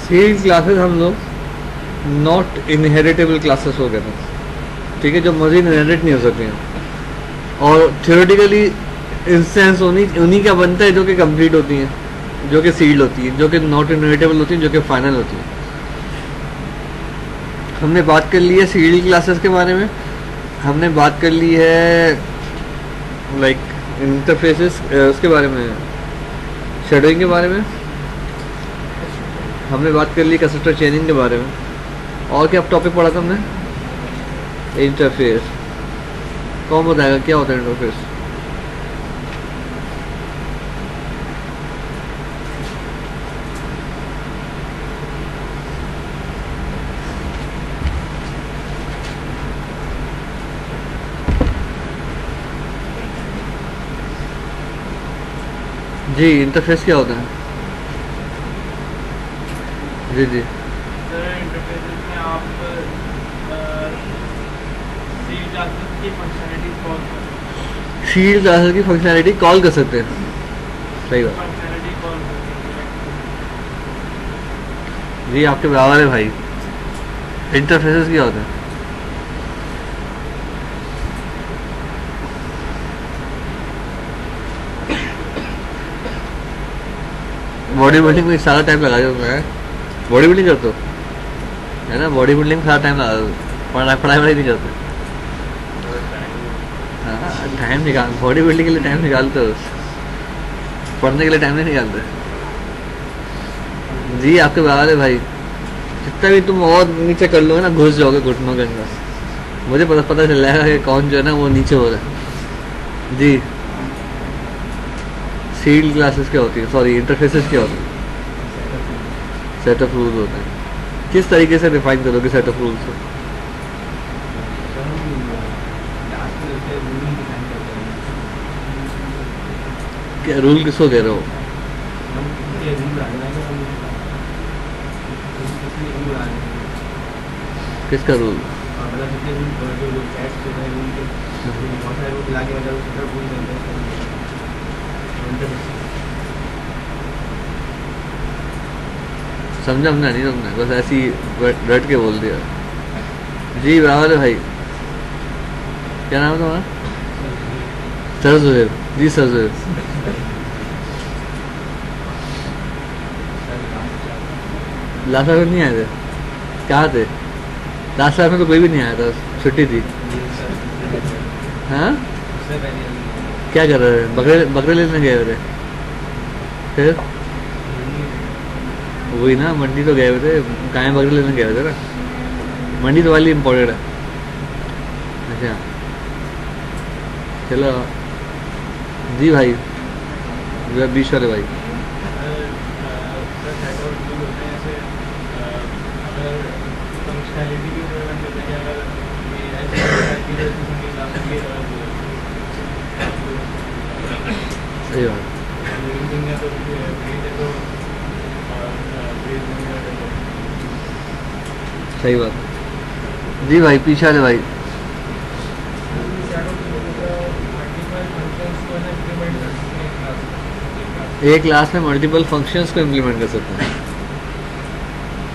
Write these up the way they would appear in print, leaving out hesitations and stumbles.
Seed classes हम लोग not inheritable classes हो गए थे, ठीक है, जो मर्जी इनहेरिट नहीं हो सकती हैं। और थियोरेटिकली इंस्टेंस उन्हीं का बनता है जो कि कंप्लीट होती हैं, जो कि सील्ड होती है, जो कि नॉट इनहेरिटेबल होती है, जो कि फाइनल होती है। हमने बात कर ली है सील्ड क्लासेस के बारे में, हमने बात कर ली है लाइक इंटरफेसेस उसके बारे में, शेडोइंग के बारे में, हमने बात कर ली कंस्ट्रक्टर चेनिंग के बारे में। और क्या टॉपिक पढ़ा था हमने? इंटरफेस। कौन बताएगा क्या होता है इंटरफेस? जी, इंटरफेस क्या होता है? जी जी। सर इंटरफेसेस में आप सी क्लासेस की फंक्शनलिटीज कॉल कर फील्ड क्लासेस की फंक्शनैलिटी कॉल कर सकते हैं, सही बात। फंक्शनलिटी कॉल कर जी आपके बराबर है भाई। इंटरफेसेस क्या होता है? बॉडी बिल्डिंग में सारा टाइम लगा दो मैं, बॉडी बिल्डिंग करते हो है ना, बॉडी बिल्डिंग में सारा टाइम लगा दो, पढ़ाई पढ़ाई वढ़ाई नहीं करते। हाँ टाइम निकाल, बॉडी बिल्डिंग के लिए टाइम निकालते हो, पढ़ने के लिए टाइम नहीं निकालते। जी आपके बराबर है भाई। जितना भी तुम और नीचे कर लोगे ना, घुस जाओगे घुटनों के अंदर, मुझे पता पता चल जाएगा कि कौन जो है ना वो नीचे हो रहा है। जी सील्ड क्लासेस क्या होती है, सॉरी इंटरफेसेस क्या होती है? सेट ऑफ रूल्स होते हैं। किस तरीके से डिफाइन करोगे सेट ऑफ रूल्स को? क्या रूल किसको कह रहे हो? किसका रूल? समझा हमने नहीं, समझा बस ऐसी रट के बोल दिया। जी बराबर है भाई। क्या नाम है तुम्हारा? सर जुहेब। जी सर जुहेब। लास्ट में नहीं आए थे? कहाँ थे? लास्ट में तो कोई भी नहीं आया था, छुट्टी थी। हाँ क्या कर रहे थे? बकरे बकरे लेने गए थे? फिर वही ना, मंडी तो गए हुए थे, गाय बकरे लेने गए हुए थे ना, मंडी तो वाली इम्पोर्टेड है। अच्छा चलो। जी भाई, जो है बीच वाले भाई। फंक्शनलिटी भी बन जाता है अगर ये ऐसे सही बात। सही बात। जी भाई पीछे वाले भाई। एक क्लास में मल्टीपल फंक्शंस को इम्प्लीमेंट कर सकते हैं,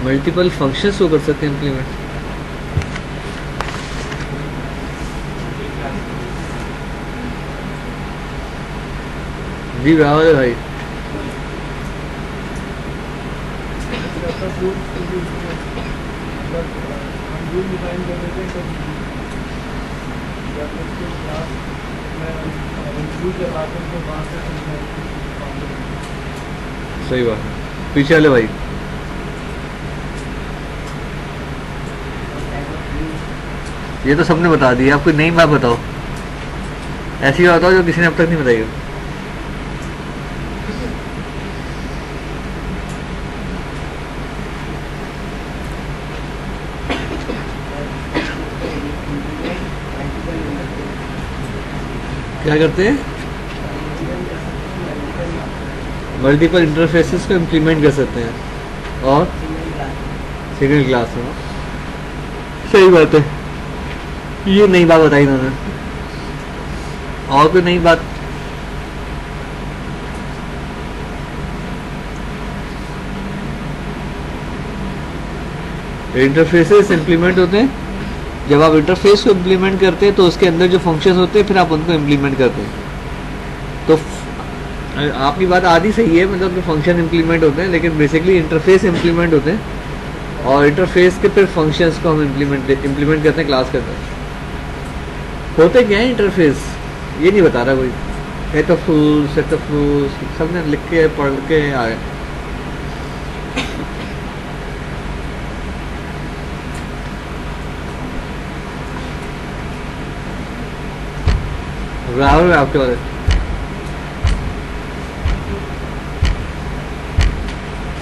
मल्टीपल फंक्शंस को कर सकते हैं इम्प्लीमेंट। जी बराबर है भाई। सही बात है। पीछे वाले भाई। ये तो सबने बता दिया, आप कोई नई बात बताओ, ऐसी बात बताओ जो किसी ने अब तक नहीं बताई हो। क्या करते हैं? मल्टीपल इंटरफेसेस को इम्प्लीमेंट कर सकते हैं और सिंगल क्लास में। सही बात है, ये नई बात बताई इन्होंने। और कोई नई बात? इंटरफेसेस इम्प्लीमेंट होते हैं। जब आप इंटरफेस को इम्प्लीमेंट करते हैं तो उसके अंदर जो फंक्शंस होते हैं फिर आप उनको इम्प्लीमेंट करते हैं। तो आपकी बात आधी सही है, मतलब कि फंक्शन इम्प्लीमेंट होते हैं, लेकिन बेसिकली इंटरफेस इम्प्लीमेंट होते हैं और इंटरफेस के फिर फंक्शंस को हम इम्प्लीमेंट करते हैं क्लास के अंदर। होते क्या है इंटरफेस, ये नहीं बता रहा कोई। सेट ऑफ रूल्स सबने लिख के पढ़ के आए। ग्रामर में आपके बारे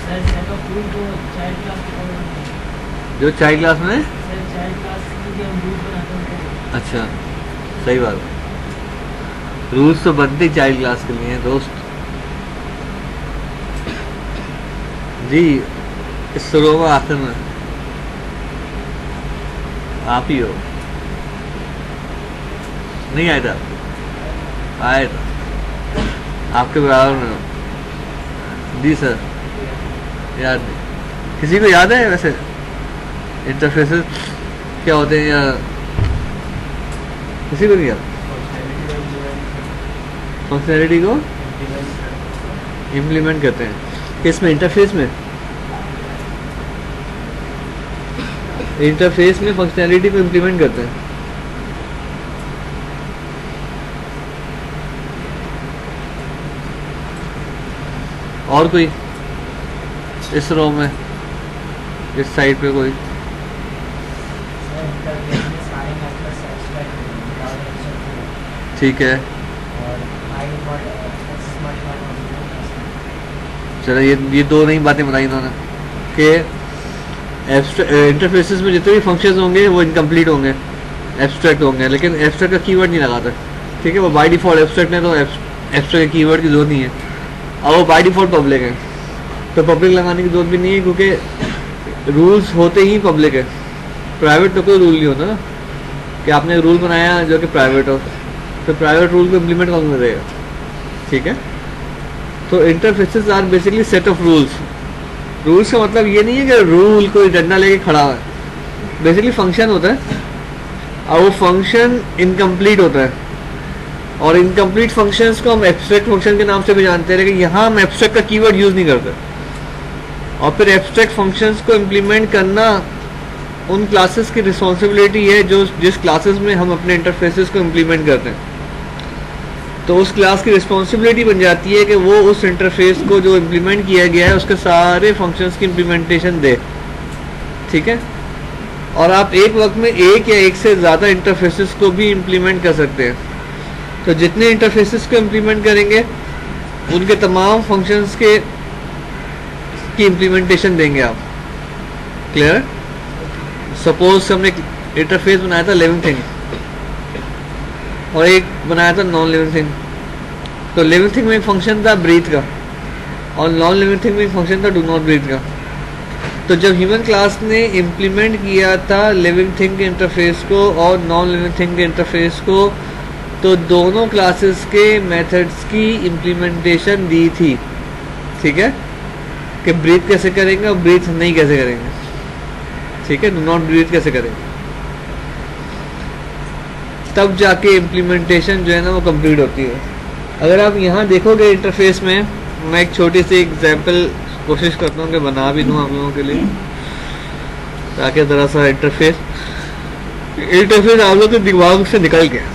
सर सेट ऑफ रूल को चाइल्ड क्लास के जो चाइल्ड क्लास में। सर चाइल्ड क्लास के हम रूल बनाते हैं। अच्छा, सही बात है। रूल्स तो बनते ही चाइल्ड क्लास के लिए हैं दोस्त जी। इस शुरू में आखिर में आप ही हो, नहीं आया था? आया था, आपके बराबर में हो जी सर। याद नहीं, किसी को याद है वैसे इंटरफेसेस क्या होते हैं या किसी को नहीं याद? फंक्शनैलिटी को इम्प्लीमेंट करते हैं किसमें? इंटरफेस में। इंटरफेस में फंक्शनैलिटी को इम्प्लीमेंट करते हैं। और कोई इस रो में, इस साइड पे कोई? ठीक है, चलो ये दो नई बातें बताई इन्होंने कि इंटरफेसेस में जितने भी फंक्शंस होंगे वो इनकम्प्लीट होंगे, एब्स्ट्रैक्ट होंगे, लेकिन एब्स्ट्रैक्ट का कीवर्ड नहीं लगाता। ठीक है, वो बाय डिफॉल्ट एब्स्ट्रैक्ट है तो एब्स्ट्रैक्ट के कीवर्ड की जरूरत नहीं है, और वो बाय डिफॉल्ट पब्लिक है तो पब्लिक लगाने की जरूरत भी नहीं है, क्योंकि रूल्स होते ही पब्लिक है। प्राइवेट तो कोई रूल नहीं होता ना, कि आपने रूल बनाया जो कि प्राइवेट हो, तो प्राइवेट रूल को इम्प्लीमेंट कौन करेगा? ठीक है, तो interfaces are basically set of rules. Rules का मतलब ये नहीं है कि रूल कोई डंडा लेके खड़ा है, बेसिकली फंक्शन होता है और वो फंक्शन इनकम्प्लीट होता है, और इनकम्प्लीट फंक्शंस को हम एब्स्ट्रैक्ट फंक्शन के नाम से भी जानते हैं, लेकिन यहाँ हम एब्स्ट्रैक्ट का कीवर्ड यूज नहीं करते। और फिर एब्स्ट्रैक्ट फंक्शंस को इम्प्लीमेंट करना उन क्लासेस की रिस्पॉन्सिबिलिटी है जो जिस क्लासेस में हम अपने इंटरफेसेस को इम्प्लीमेंट करते हैं। तो उस क्लास की रिस्पॉन्सिबिलिटी बन जाती है कि वो उस इंटरफेस को जो इम्प्लीमेंट किया गया है उसके सारे फंक्शंस की इम्प्लीमेंटेशन दे। ठीक है, और आप एक वक्त में एक या एक से ज़्यादा इंटरफेसेस को भी इम्प्लीमेंट कर सकते हैं। तो जितने इंटरफेसेस को इम्प्लीमेंट करेंगे उनके तमाम फंक्शंस के की इम्प्लीमेंटेशन देंगे आप। क्लियर? सपोज हमने इंटरफेस बनाया था लिविंग थिंग और एक बनाया था नॉन लिविंग थिंग। तो लिविंग थिंग में एक फंक्शन था ब्रीथ का और नॉन लिविंग थिंग में एक फंक्शन था डू नॉट ब्रीथ का। तो जब ह्यूमन क्लास ने इम्प्लीमेंट किया था लिविंग थिंग के इंटरफेस को और नॉन लिविंग थिंग के इंटरफेस को, तो दोनों क्लासेस के मेथड्स की इम्प्लीमेंटेशन दी थी। ठीक है, कि ब्रीथ कैसे करेंगे और ब्रीथ नहीं कैसे करेंगे। ठीक है, डू नॉट ब्रीथ कैसे करेंगे, तब जाके इम्प्लीमेंटेशन जो है ना वो कंप्लीट होती है। अगर आप यहाँ देखोगे इंटरफेस में, मैं एक छोटी सी एग्जांपल कोशिश करता हूँ कि बना भी दूँ आप लोगों के लिए, ताकि ज़रा सा इंटरफेस आप लोग के दिमाग से निकल गया।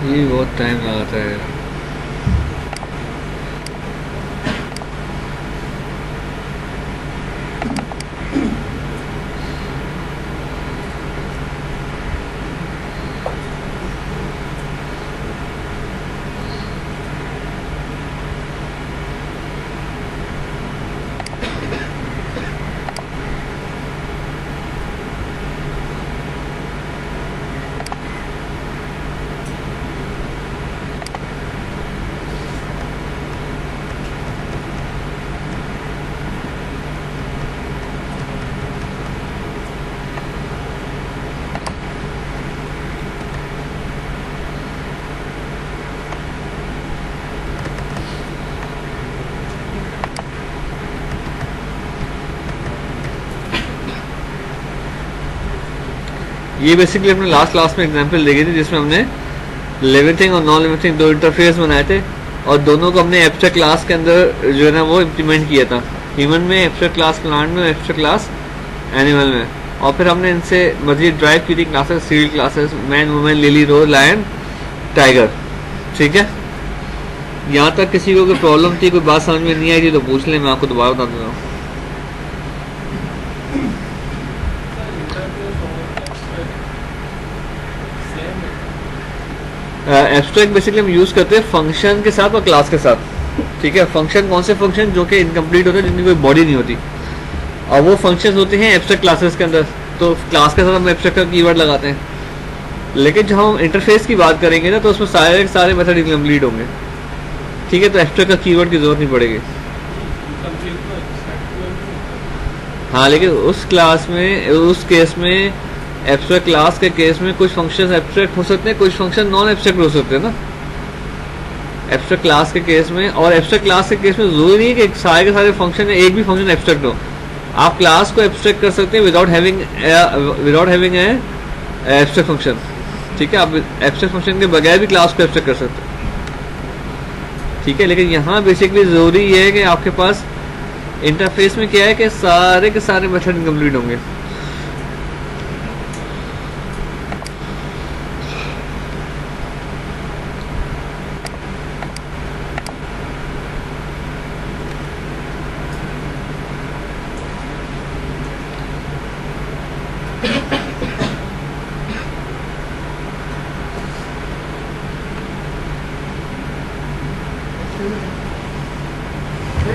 ये बहुत टाइम लगाता है। ये बेसिकली हमने लास्ट क्लास में एग्जांपल देखी थी जिसमें हमने लिविंग थिंग और नॉन लिविंग थिंग दो इंटरफेस बनाए थे और दोनों को हमने एब्स्ट्रैक्ट क्लास के अंदर जो है ना वो इम्प्लीमेंट किया था। ह्यूमन में एब्स्ट्रैक्ट क्लास, प्लांट में एब्स्ट्रैक्ट क्लास, एनिमल में। और फिर हमने इनसे मजीद ड्राइव की थी classes, series classes, man, women, lily, rose, lion, tiger. ठीक है, यहाँ तक किसी को कोई प्रॉब्लम थी, कोई बात समझ में नहीं आई थी तो पूछ लें, मैं आपको दोबारा बता दूंगा। एब्स्ट्रैक्ट बेसिकली हम यूज करते हैं फंक्शन के साथ और क्लास के साथ। ठीक है, फंक्शन कौन से फंक्शन जो कि इनकम्प्लीट होते हैं, जिनकी कोई बॉडी नहीं होती, और वो फंक्शंस होते हैं एब्स्ट्रैक्ट क्लासेस के अंदर। तो क्लास के साथ हम एब्स्ट्रैक्ट का कीवर्ड लगाते हैं। लेकिन जब हम इंटरफेस की बात करेंगे ना तो उसमें सारे सारे मेथड इनकम्प्लीट होंगे। ठीक है, तो एब्स्ट्रैक्ट का कीवर्ड की जरूरत नहीं पड़ेगी। हाँ, लेकिन उस क्लास में, उस केस में, एब्स्ट्रैक्ट क्लास के केस में कुछ फंक्शन एब्स्ट्रैक्ट हो सकते हैं, कुछ फंक्शन नॉन एब्स्ट्रैक्ट हो सकते हैं ना एब्स्ट्रैक्ट क्लास के केस में। और एब्स्ट्रैक्ट क्लास के केस में जरूरी नहीं है कि सारे के सारे फंक्शन, एक भी फंक्शन एब्स्ट्रैक्ट हो। आप क्लास को एब्स्ट्रैक्ट कर सकते हैं without having a abstract function. ठीक है, आप एब्स्ट्रैक्ट फंक्शन के बगैर भी क्लास को एब्स्ट्रैक्ट कर सकते हैं। ठीक है, लेकिन यहाँ बेसिकली जरूरी ये है कि आपके पास इंटरफेस में क्या है कि सारे के सारे मेथड इनकम्प्लीट होंगे।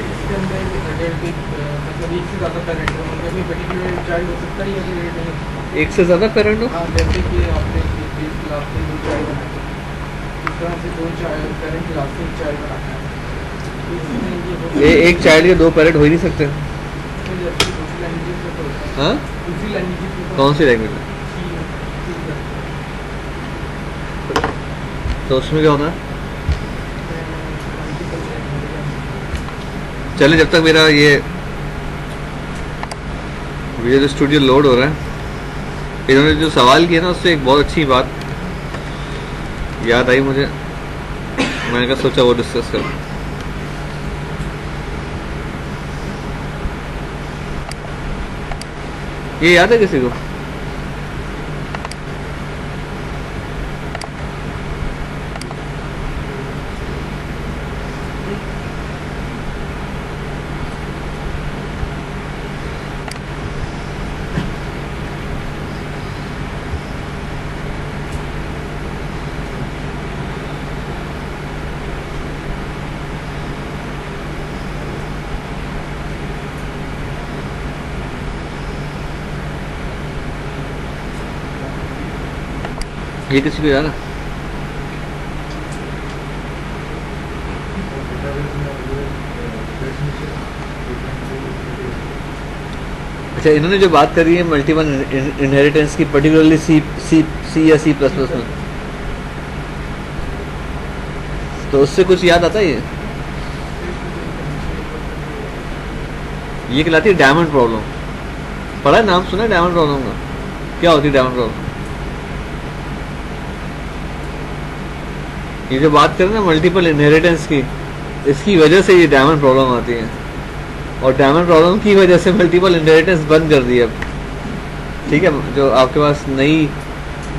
इसके अंदर मतलब एक से ज़्यादा पेरेंट हो, मतलब कोई पर्टिकुलर चाइल्ड हो सकता है या फिर नहीं? एक से ज्यादा पेरेंट हो? हाँ, जैसे कि आपने बेस क्लास से दो चाइल्ड बनाए, इस तरह से दो चाइल्ड पेरेंट क्लास से एक चाइल्ड बनाना है। इसमें ये हो एक चाइल्ड के दो पेरेंट हो ही नहीं सकते। तो जैसे दूसरी लैंग्वेज में तो होता है। हाँ, दूसरी लैंग्वेज में कौन सी लैंग्वेज है? तो उसमें क्या होता है? चले, जब तक मेरा ये विजुअल स्टूडियो लोड हो रहा है, इन्होंने जो सवाल किया ना उससे एक बहुत अच्छी बात याद आई मुझे। मैंने कहा सोचा वो डिस्कस करूं। ये याद है किसी को? ये किसी को याद है? अच्छा, इन्होंने जो बात करी है मल्टीपल इनहेरिटेंस की, पर्टिकुलरली सी या C++ में, तो उससे कुछ याद आता है? ये कहलाती है डायमंड प्रॉब्लम। पढ़ा है, नाम सुना है डायमंड प्रॉब्लम का? क्या होती है डायमंड प्रॉब्लम? ये जो बात करें ना मल्टीपल इनहेरिटेंस की, इसकी वजह से ये डायमंड प्रॉब्लम आती है, और डायमंड प्रॉब्लम की वजह से मल्टीपल इनहेरिटेंस बंद कर दी अब। ठीक है, जो आपके पास नई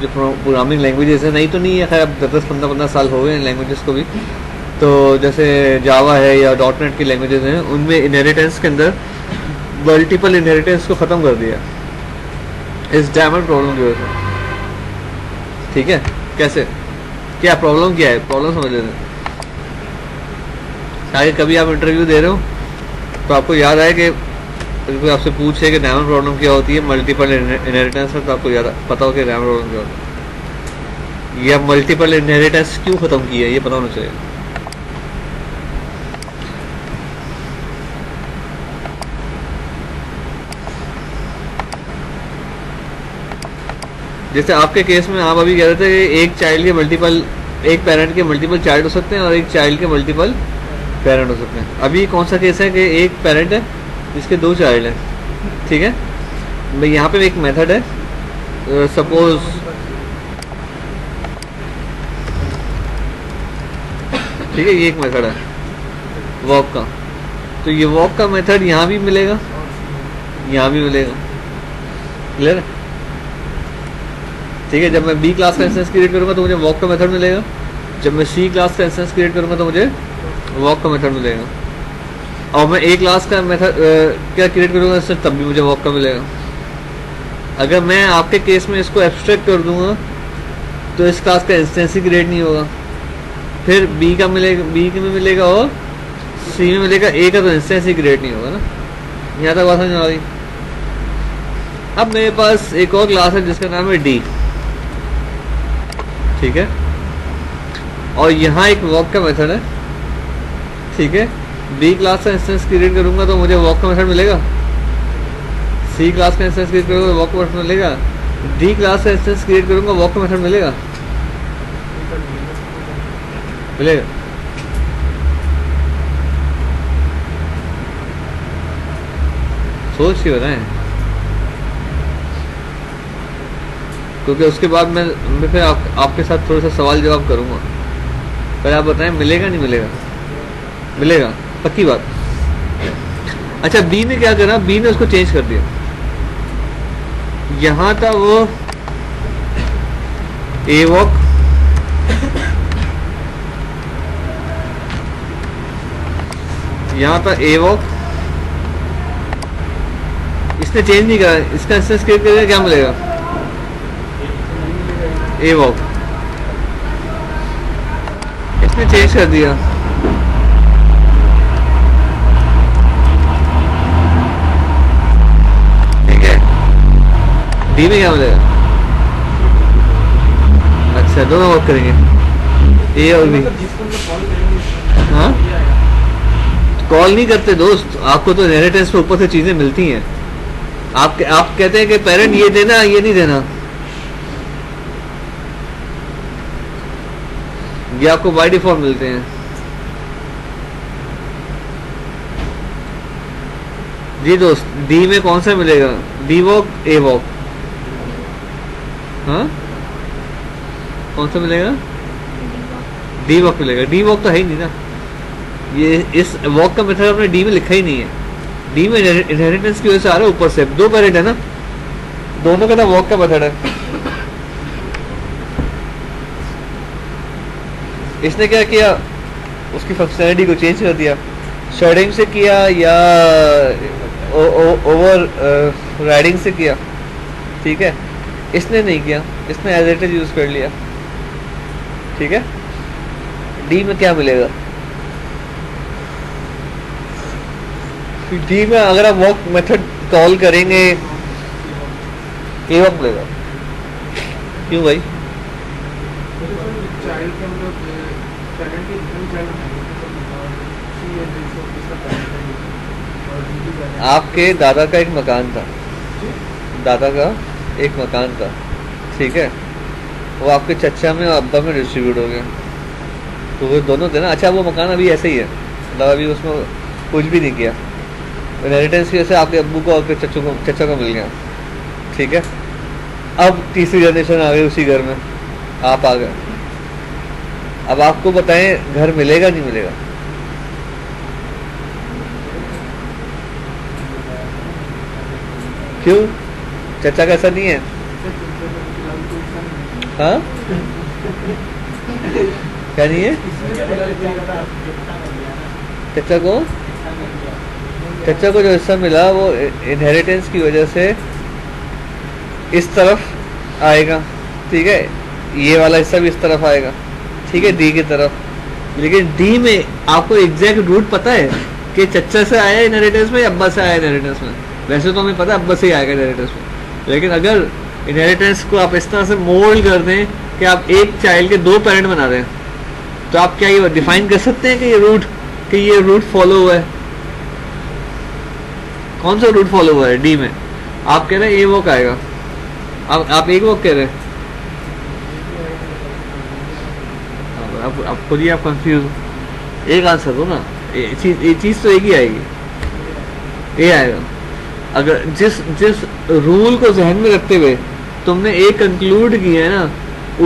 जो प्रोग्रामिंग लैंग्वेजेस है, नहीं तो नहीं है, खैर अब 10-15 साल हो गए हैं लैंग्वेजेस को भी। तो जैसे जावा है या डॉट नेट की लैंग्वेजेस हैं, उनमें इनहेरिटेंस के अंदर मल्टीपल इनहेरिटेंस को ख़त्म कर दिया इस डायमंड प्रॉब्लम की वजह से। ठीक है, कैसे, क्या प्रॉब्लम, क्या है प्रॉब्लम समझ लेते हैं। शायद कभी आप इंटरव्यू दे रहे हो तो आपको याद आए कि कोई आपसे पूछे कि डायमंड प्रॉब्लम क्या होती है, मल्टीपल इनहेरिटेंस है, तो आपको याद पता हो कि डायमंड प्रॉब्लम क्या होता है, या मल्टीपल इनहेरिटेंस क्यों ख़त्म की है, ये पता होना चाहिए। जैसे आपके केस में आप अभी कह रहे थे कि एक चाइल्ड के मल्टीपल, एक पेरेंट के मल्टीपल चाइल्ड हो सकते हैं और एक चाइल्ड के मल्टीपल पेरेंट हो सकते हैं। अभी कौन सा केस है कि एक पेरेंट है जिसके 2 चाइल्ड हैं। ठीक है, भाई यहाँ पे एक मेथड है, सपोज ठीक है, ये एक मेथड है वॉक का, तो ये वॉक का मेथड यहाँ भी मिलेगा, यहाँ भी मिलेगा। क्लियर है? ठीक है, जब मैं बी क्लास का इंस्टेंस क्रिएट करूँगा तो मुझे वॉक का मेथड मिलेगा, जब मैं सी क्लास का इंस्टेंस क्रिएट करूँगा तो मुझे वॉक का मेथड मिलेगा, और मैं ए क्लास का मेथड क्या क्रिएट करूँगा इससे, तब भी मुझे वॉक का मिलेगा। अगर मैं आपके केस में इसको एब्स्ट्रैक्ट कर दूंगा तो इस क्लास का इंस्टेंस ही क्रिएट नहीं होगा, फिर बी का मिलेगा, बी में मिलेगा और सी में मिलेगा, ए का तो इंस्टेंस ही क्रिएट नहीं होगा ना। यहाँ तक बात समझ आ गई। अब मेरे पास एक और क्लास है जिसका नाम है डी। ठीक है, और यहाँ एक वॉक का मेथड है। ठीक है, बी क्लास का इंस्टेंस क्रिएट करूंगा तो मुझे वॉक का मेथड मिलेगा, सी क्लास का इंस्टेंस क्रिएट करूंगा वॉक का मेथड मिलेगा, डी क्लास का इंस्टेंस क्रिएट करूंगा वॉक का मेथड मिलेगा, मिलेगा। सोच के बताएं, क्योंकि उसके बाद मैं फिर आपके साथ थोड़ा सा सवाल जवाब करूंगा। पहले आप बताएं, मिलेगा नहीं मिलेगा? मिलेगा, पक्की बात। अच्छा, बी ने क्या करा, बी ने उसको चेंज कर दिया। यहां था वो ए वॉक, यहां था ए वॉक, इसने चेंज नहीं करा, इसका इंस्टेंस क्रिएट करेगा, क्या मिलेगा? A walk. इसने चेंज कर दिया, ठीक है, डी में क्या मिलेगा? अच्छा, दोनों वॉक करेंगे, ए और बी। हाँ, कॉल नहीं करते दोस्त, आपको तो इनहेरिटेंस पे ऊपर से चीजें मिलती हैं। आप कहते हैं कि पेरेंट ये देना, ये नहीं देना, ये आपको बाय डिफॉल्ट मिलते हैं। जी दोस्त, डी में कौन सा मिलेगा? D walk, A walk. हाँ, कौन सा मिलेगा? डी वॉक मिलेगा। डी वॉक तो है ही नहीं ना, ये इस वॉक का मेथड आपने डी में लिखा ही नहीं है। डी में इनहेरिटेंस की वजह से आ रहा है, ऊपर से 2 पेरेंट है ना, दोनों का ना वॉक का मेथड है। इसने क्या किया, उसकी फंक्शनैलिटी को चेंज कर दिया, शेडिंग से किया या ओवर राइडिंग से किया। ठीक है, इसने नहीं किया, इसने एज इट इज यूज कर लिया। ठीक है, डी में क्या मिलेगा? डी में अगर आप वॉक मेथड कॉल करेंगे, ए वॉक मिलेगा। क्यों भाई? चाइल्ड के मतलब पेरेंट के जितने चाइल्ड हैं, सी है जैसे उसका पेरेंट है और डी का। आपके दादा का एक मकान था, दादा का एक मकान था, ठीक है, वो आपके चचा में और अब्बा में डिस्ट्रीब्यूट हो गया, तो वो दोनों थे ना। अच्छा, वो मकान अभी ऐसे ही है, मतलब अभी उसमें कुछ भी नहीं किया, इनहेरिटेंस की वजह से आपके अब्बू को आपके चचा को मिल गया। ठीक है, अब तीसरी जनरेशन आ गई, उसी घर में आप आ गए। अब आपको बताएं, घर मिलेगा नहीं मिलेगा? क्यों? चचा का ऐसा नहीं है? हाँ क्या नहीं है? चचा को जो हिस्सा मिला वो इनहेरिटेंस की वजह से इस तरफ आएगा, ठीक है, ये वाला हिस्सा भी इस तरफ आएगा, ठीक है, डी की तरफ। लेकिन डी में आपको एग्जैक्ट रूट पता है कि चचा से आया इनहेरिटेंस में या अब्बा से आया इनहेरिटेंस में? वैसे तो हमें पता है अब्बा से ही आएगा इनहेरिटेंस में, लेकिन अगर इनहेरिटेंस को आप इस तरह से मोल्ड कर दें कि आप एक चाइल्ड के 2 पेरेंट बना दें, तो आप क्या ये डिफाइन कर सकते हैं कि ये रूट फॉलो हुआ है? कौन सा रूट फॉलो हुआ है डी में? आप कह रहे हैं ए वॉक आएगा, आप एक वॉक कह रहे हैं, आप खुद ही आप कंफ्यूज। एक आंसर दो ना, ये चीज तो एक ही आएगी, ए आएगा। अगर जिस रूल को जहन में रखते हुए तुमने ए कंक्लूड किया है ना,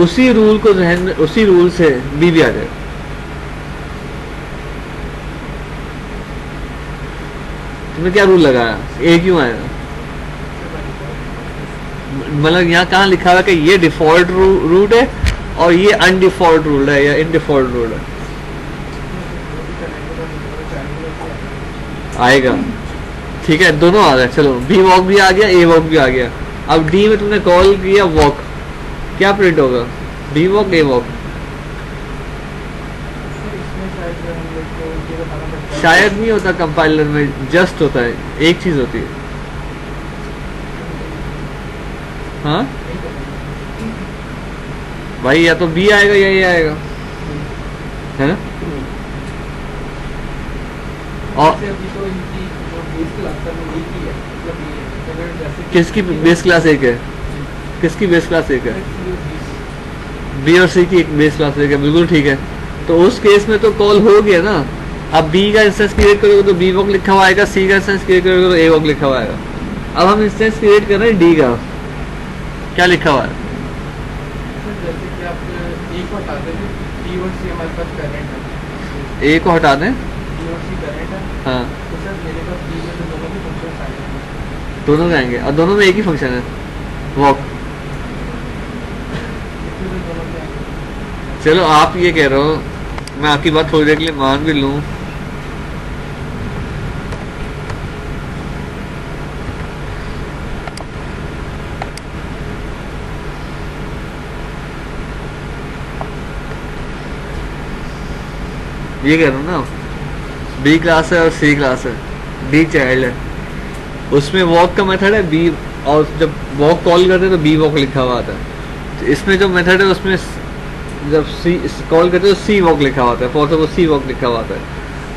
उसी रूल को जहन में, उसी रूल से बी भी आ जाएगा। तुमने क्या रूल लगाया, ए क्यों आएगा? मतलब यहाँ कहाँ लिखा हुआ कि ये डिफॉल्ट रूट है और ये अनडिफॉल्ट रूल है या इनडिफॉल्ट रूल है? आएगा, ठीक है, दोनों आ गए। चलो बी वॉक भी आ गया, ए वॉक भी आ गया। अब डी में तुमने कॉल किया वॉक, क्या प्रिंट होगा? B walk A walk? शायद नहीं होता, कंपाइलर में जस्ट होता है, एक चीज होती है। हाँ भाई, या तो बी आएगा या ए आएगा, है ना? और किसकी बेस क्लास एक है? किसकी बेस क्लास एक है? बी और सी की एक बेस क्लास एक है, बिल्कुल ठीक है। तो उस केस में तो कॉल हो गया ना। अब बी का इंस्टेंस क्रिएट करोगे तो बी वॉक लिखा हुआ आएगा, सी का इंस्टेंस क्रिएट करोगे तो ए वॉक लिखा हुआ आएगा। अब हम इंस्टेंस क्रिएट कर रहे हैं डी का, क्या लिखा हुआ है? ए को हटा दें, हाँ, दोनों में आएंगे और दोनों में एक ही फंक्शन है, वॉक। चलो आप ये कह रहे हो, मैं आपकी बात थोड़ी देर के लिए मान भी लूं। ये कह रहा हूँ ना, बी क्लास है और सी क्लास है, डी चाइल्ड है, उसमें वॉक का मेथड है बी, और जब वॉक कॉल करते हैं तो बी वॉक लिखा हुआ आता है। तो इसमें जो मेथड है उसमें जब सी कॉल करते हैं तो सी वॉक लिखा हुआ है, फॉर वो सी वॉक लिखा हुआ है।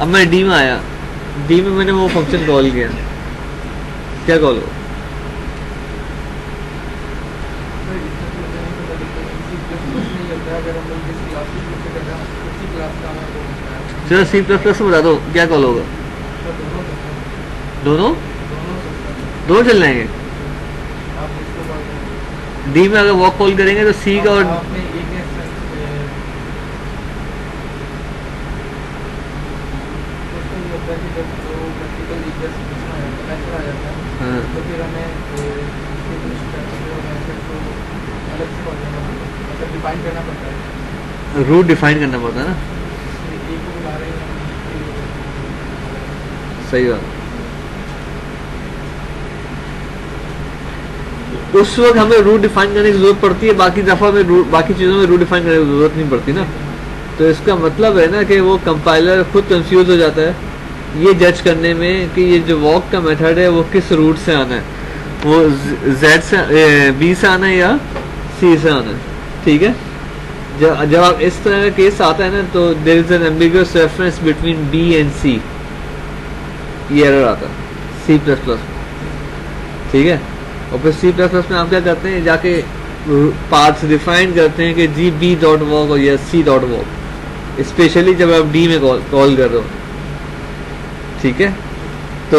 अब मैं डी में आया, डी में मैंने वो फंक्शन कॉल किया, क्या कॉल हो? चलो सी प्लस प्लस में बता दो क्या कॉल होगा? दोनों दोनों चल जाएंगे। डी में अगर वॉक कॉल करेंगे तो सी का और रूट डिफाइन करना पड़ता है ना, सही बात। उस वक्त हमें रूट डिफाइन करने की जरूरत पड़ती है, बाकी दफा में बाकी चीजों में रूट डिफाइन करने की जरूरत नहीं पड़ती ना। तो इसका मतलब है ना कि वो कंपाइलर खुद कंफ्यूज हो जाता है ये जज करने में कि ये जो वॉक का मेथड है वो किस रूट से आना है, वो जेड से बी से आना है या सी से आना है, ठीक है। जब आप इस तरह का केस आता है ना तो there is an ambiguous reference between B and C, ये एरर आता है सी प्लस प्लस, ठीक है। और फिर सी प्लस प्लस में आप क्या करते हैं, जाके पाथ्स डिफाइन करते हैं कि जी बी डॉट वॉक और या सी डॉट वॉक, स्पेशली जब आप डी में कॉल कर रहे हो, ठीक है। तो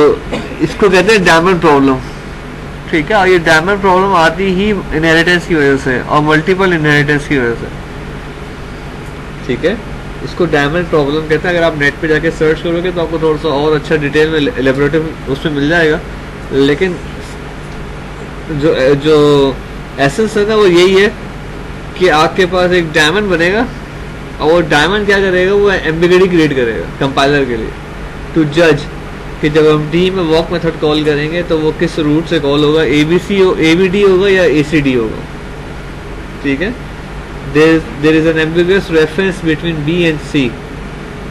इसको कहते हैं डायमंड प्रॉब्लम, ठीक है। और ये डायमंड प्रॉब्लम आती ही इनहेरिटेंस की वजह से और मल्टीपल इनहेरिटेंस की वजह से, ठीक है। इसको डायमंड प्रॉब्लम कहते हैं। अगर आप नेट पे जाके सर्च करोगे तो आपको थोड़ा सा और अच्छा डिटेल में एलेबोरेटिव उसमें मिल जाएगा, लेकिन जो एसेंस है ना वो यही है कि आपके पास एक डायमंड बनेगा और वो डायमंड क्या करेगा, वो एम्बिगुइटी क्रिएट करेगा कंपाइलर के लिए टू जज कि जब हम डी में वॉक मेथड कॉल करेंगे तो वो किस रूट से कॉल होगा, एबीसी एबीडी होगा या एसीडी होगा। ठीक है, there is an ambiguous reference between B and C.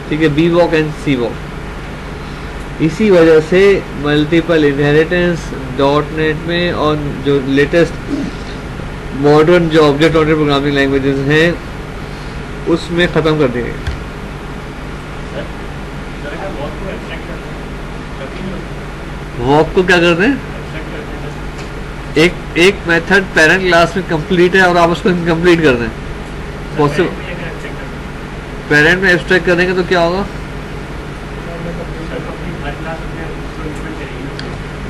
ठीक है, B walk and C walk. इसी वजह से मल्टीपल इनहेरिटेंस डॉट नेट में और जो लेटेस्ट मॉडर्न जो ऑब्जेक्ट ओरिएंटेड प्रोग्रामिंग लैंग्वेजेस हैं उसमें ख़त्म कर दी गई। वॉक को क्या करते हैं, एक मेथड पेरेंट क्लास में कंप्लीट है और आप उसको इनकम्प्लीट कर दें, पॉसिबल। पेरेंट में एब्स्ट्रैक्ट करेंगे तो क्या होगा,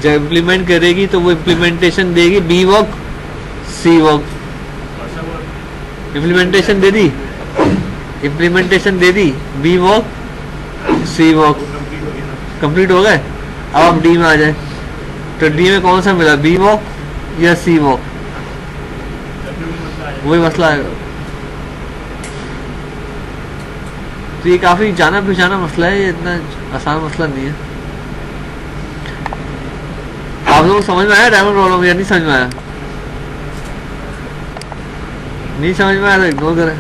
जब इम्प्लीमेंट करेगी तो वो इम्प्लीमेंटेशन देगी बी वॉक सी वॉक। इम्प्लीमेंटेशन दे दी, इम्प्लीमेंटेशन दे दी बी वॉक सी वॉक, कंप्लीट हो गए। अब आप डी में आ जाए तो डी में कौन सा मिला, बी वॉक या सी वॉक, वही मसला है। तो ये काफी जाना पहचाना मसला है, ये इतना आसान मसला नहीं है। आप लोग समझ में आया डायमंड प्रॉब्लम या नहीं समझ में आया? नहीं समझ में आया तो इग्नोर करें।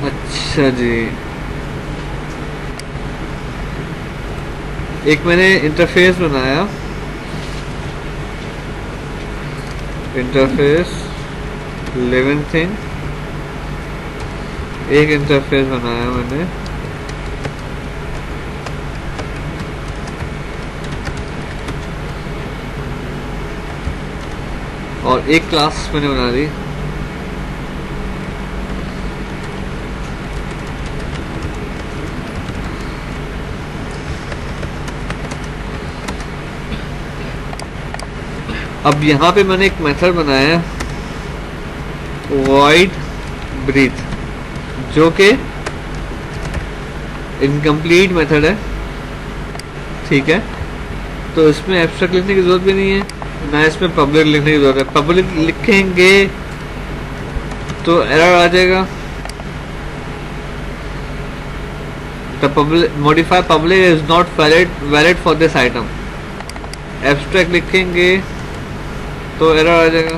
अच्छा जी, एक मैंने इंटरफेस बनाया, इंटरफेस लिविंग थिंग, एक इंटरफेस बनाया मैंने और एक क्लास मैंने बना दी। अब यहाँ पे मैंने एक मेथड बनाया void breathe, जो कि इनकम्प्लीट मेथड है। ठीक है, तो इसमें एब्स्ट्रैक्ट लिखने की जरूरत भी नहीं है, ना इसमें पब्लिक लिखने की जरूरत है। पब्लिक लिखेंगे तो एरर आ जाएगा। The public modify public is not valid for this item। Abstract लिखेंगे तो एरर आ जाएगा,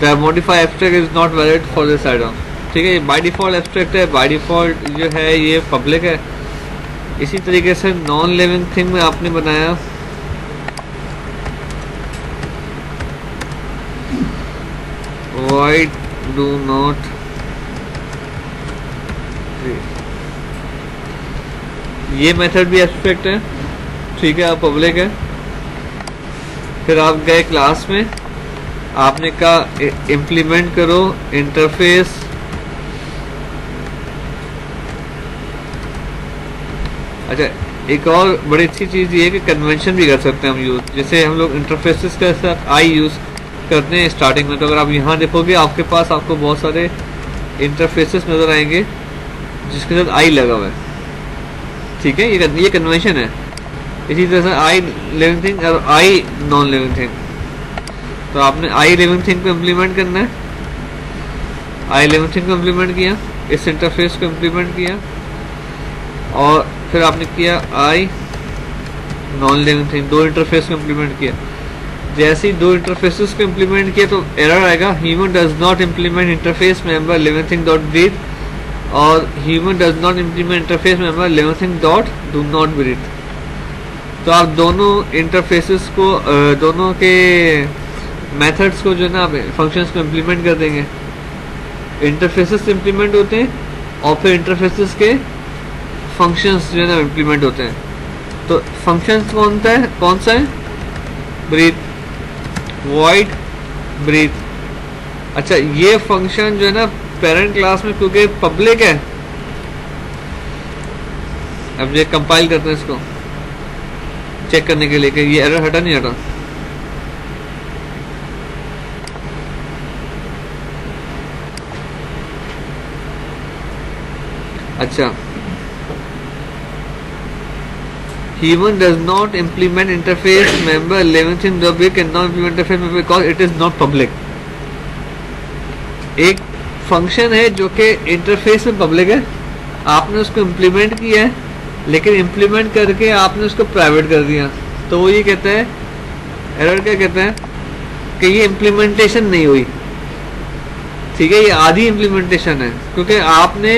the modify abstract is not valid for this item. ठीक है, ये बाय डिफॉल्ट एब्स्ट्रैक्ट है, बाय डिफॉल्ट जो है ये पब्लिक है। इसी तरीके से नॉन लिविंग थिंग में आपने बनाया void do not, ये मेथड भी एब्स्ट्रैक्ट है। ठीक है, अब पब्लिक है। फिर आप गए क्लास में, आपने कहा इम्प्लीमेंट करो इंटरफेस अच्छा, एक और बड़ी अच्छी चीज़ ये है कि कन्वेंशन भी कर सकते हैं हम यूज़। जैसे हम लोग इंटरफेसेस के साथ आई यूज़ करते हैं स्टार्टिंग में, तो अगर आप यहाँ देखोगे आपके पास आपको बहुत सारे इंटरफेसेस नज़र आएंगे जिसके साथ आई लगा हुआ है। ठीक है, ये कन्वेंशन है। इसी तरह से आई लिविंग थिंग और आई नॉन लिविंग थिंग, तो आपने आई लिविंग थिंग को इम्प्लीमेंट करना है। आई लिविंग थिंग को इम्प्लीमेंट किया, इस इंटरफेस को इम्प्लीमेंट किया और फिर आपने किया आई नॉन लिविंग थिंग, दो इंटरफेस को इम्प्लीमेंट किया। जैसे ही दो इंटरफेसेस को इम्प्लीमेंट किया तो एरर आएगा human does not implement interface member living thing dot breathe और human does not implement interface member living thing dot do not breathe. तो आप दोनों इंटरफेसेस को दोनों के मेथड्स को जो है ना आप फंक्शंस को इम्प्लीमेंट कर देंगे। इंटरफेसेस इम्प्लीमेंट होते हैं और फिर इंटरफेसेस के फंक्शंस जो है ना इम्प्लीमेंट होते हैं। तो फंक्शंस कौन सा है? Breathe, void, breathe. अच्छा, ये फंक्शन जो है ना पेरेंट क्लास में क्योंकि पब्लिक है, अब ये कंपाइल करते हैं इसको चेक करने के लिए कि ये एरर हटा नहीं हटा। अच्छा, human does not implement interface member 11th in the way cannot implement interface member because it is not public। एक फंक्शन है जो कि इंटरफेस में पब्लिक है, आपने उसको इम्प्लीमेंट किया है लेकिन इम्प्लीमेंट करके आपने उसको प्राइवेट कर दिया। तो वो ये कहता है, एरर क्या कहता है कि ये इम्प्लीमेंटेशन नहीं हुई। ठीक है, ये आधी इम्प्लीमेंटेशन है क्योंकि आपने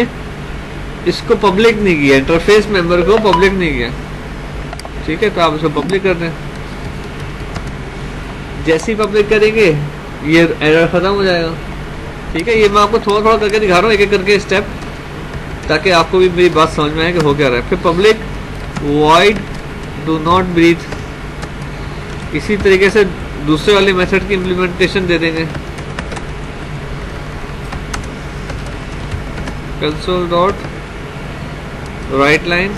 इसको पब्लिक नहीं किया, इंटरफेस मेंबर को पब्लिक नहीं किया। ठीक है, तो आप इसको पब्लिक कर दें। जैसे ही पब्लिक करेंगे ये एरर खत्म हो जाएगा। ठीक है, ये मैं आपको थोड़ा थोड़ा करके दिखा रहा हूँ, एक एक करके स्टेप, ताकि आपको भी मेरी बात समझ में आए कि हो क्या रहा है। फिर public void do not breathe. इसी तरीके से दूसरे वाले मेथड की इम्प्लीमेंटेशन दे देंगे। Console dot write line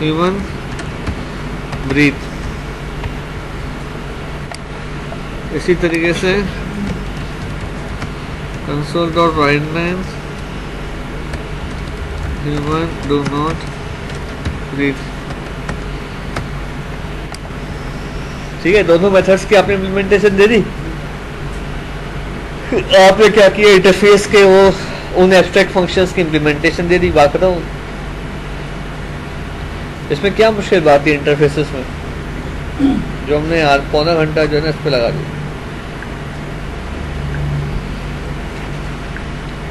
human breathe. इसी तरीके से console dot write line human do not breathe. ठीक है, दोनों मेथड्स की आपने इम्प्लीमेंटेशन दे दी। आपने क्या किया, इंटरफेस के वो उन एब्स्ट्रैक्ट फंक्शंस की इम्प्लीमेंटेशन दे दी। बात बताऊं, इसमें क्या मुश्किल बात है इंटरफेसेस में, जो हमने आज पौना घंटा जो है ना इस पे लगा दिया।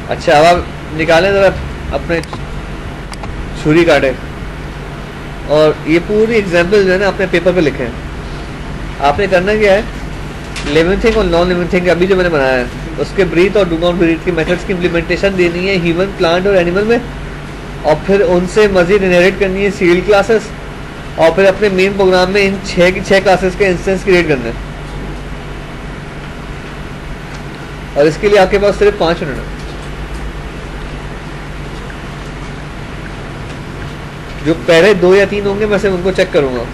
अच्छा, अब आप निकालें जरा अपने छुरी काटे और ये पूरी एग्जांपल जो है ना अपने पेपर पे लिखे हैं। आपने करना क्या है, लिविंग थिंग और नॉन लिविंग थिंग अभी जो मैंने बनाया है उसके ब्रीथ और डू नॉट ब्रीथ की मेथड्स की इम्प्लीमेंटेशन देनी है ह्यूमन, प्लांट और एनिमल में, और फिर उनसे मजीद इनहेरिट करनी है सील्ड क्लासेस, और फिर अपने मेन प्रोग्राम में इन 6 की 6 क्लासेस के इंस्टेंस क्रिएट करने हैं। और इसके लिए आपके पास सिर्फ 5 मिनट है। जो पहले 2 या 3 होंगे मैं सिर्फ उनको चेक करूंगा।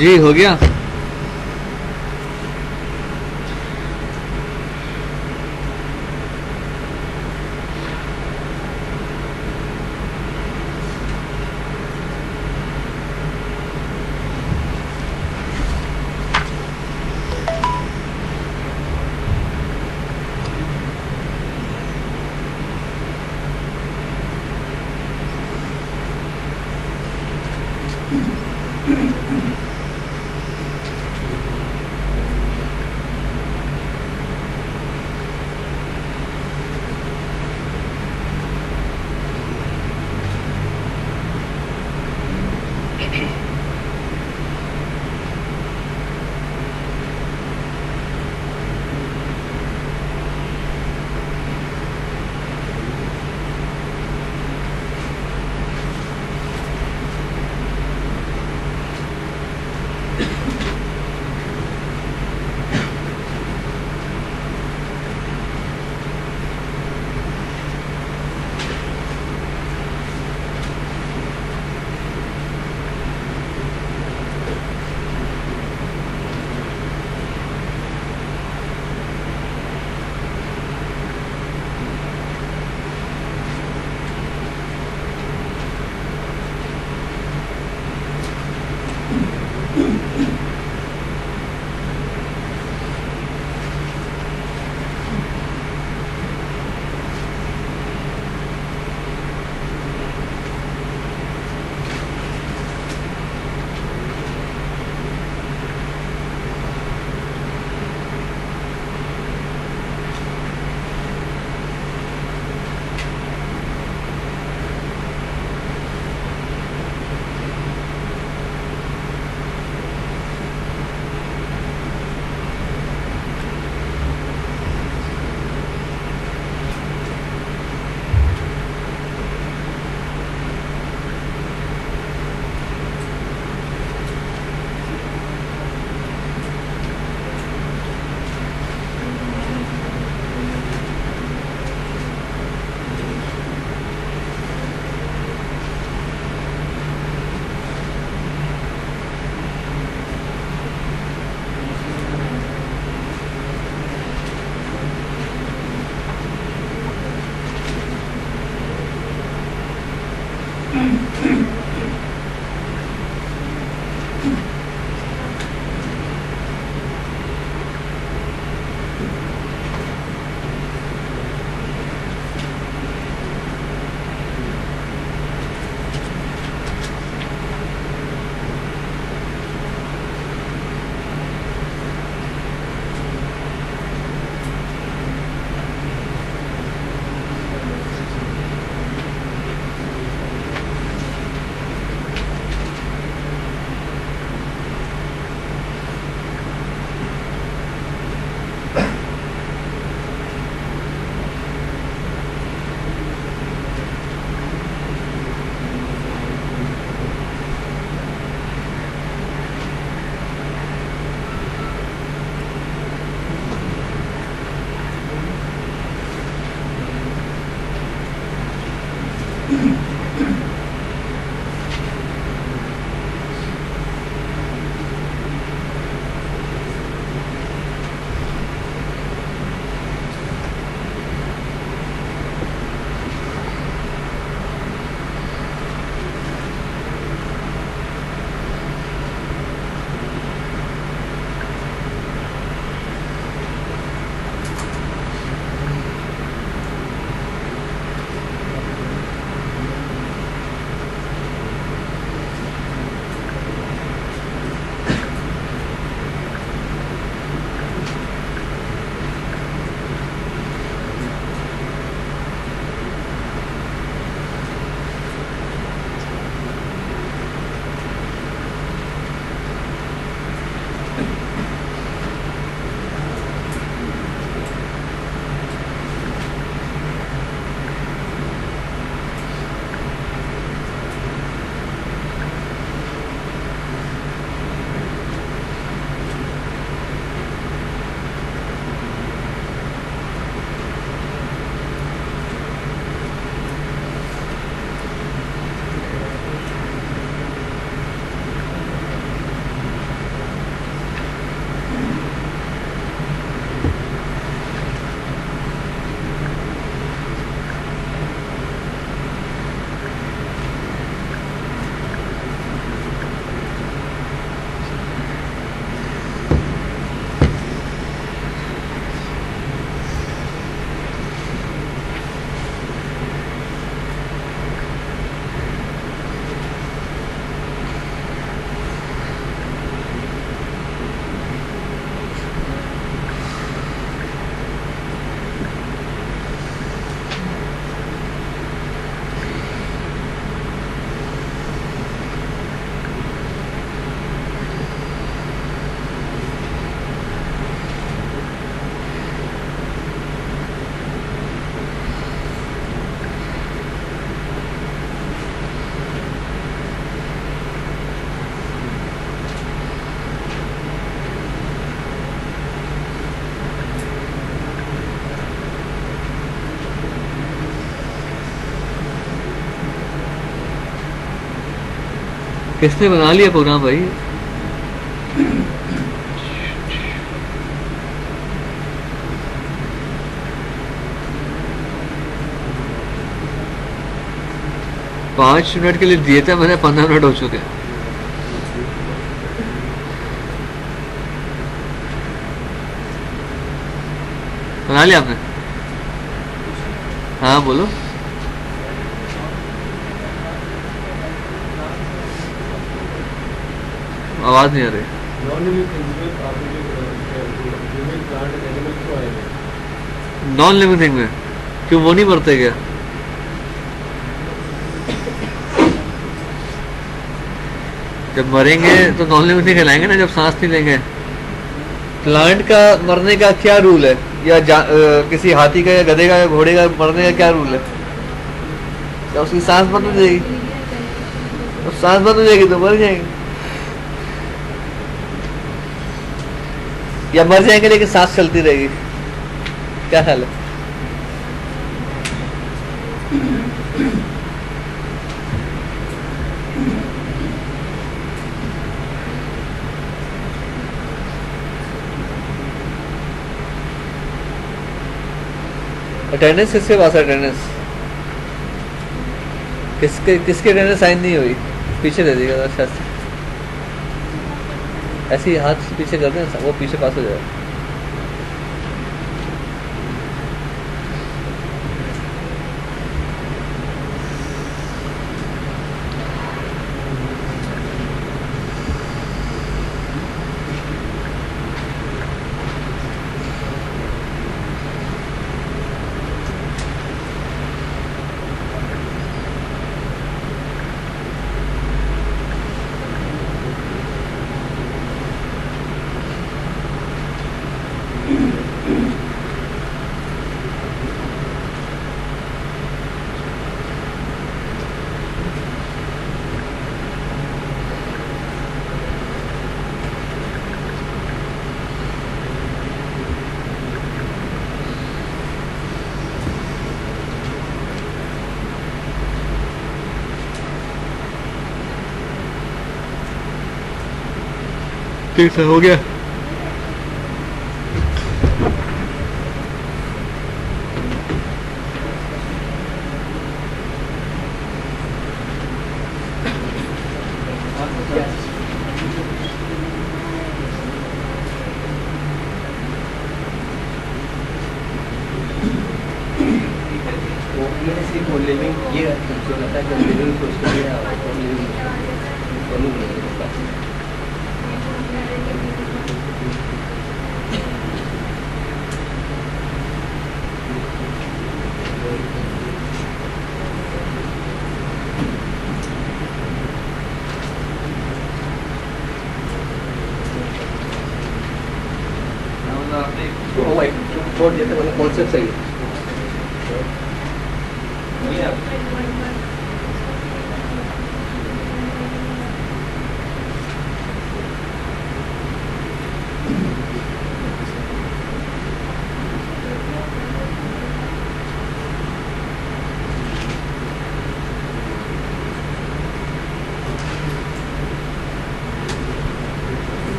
जी हो गया। किसने बना लिया प्रोग्राम भाई? पाँच मिनट के लिए दिए थे मैंने, 15 मिनट हो चुके हैं। बना लिया आपने? हाँ बोलो। आवाज नहीं आ रही। नॉन लिविंग थिंग्स में आपने जो लिविंग प्लांट एंड एनिमल क्यों आएंगे? नॉन लिविंग थिंग में क्यों वो नहीं मरते क्या? जब मरेंगे तो नॉन लिविंग थिंग कहलाएंगे ना, जब सांस नहीं लेंगे। प्लांट का मरने का क्या रूल है, या किसी हाथी का या गधे का या घोड़े का मरने का क्या रूल है? या उसकी सांस बंद हो जाएगी? तो सांस बंद हो जाएगी तो मर जाएंगे, या मर जाएंगे लेकिन सांस चलती रहेगी? क्या ख्याल है? अटेंडेंस किसके पास है? अटेंडेंस किसकी अटेंडेंस साइन नहीं हुई? पीछे दे देगा शास्त्री, ऐसे ही हाथ से पीछे कर दें, वो पीछे पास हो जाएगा। ठीक है, हो गया। लिविंग ये मुझे लगता है कि लिविंग तो उसके लिए दोनों छोड़ देते मतलब कॉन्सेप्ट सही है।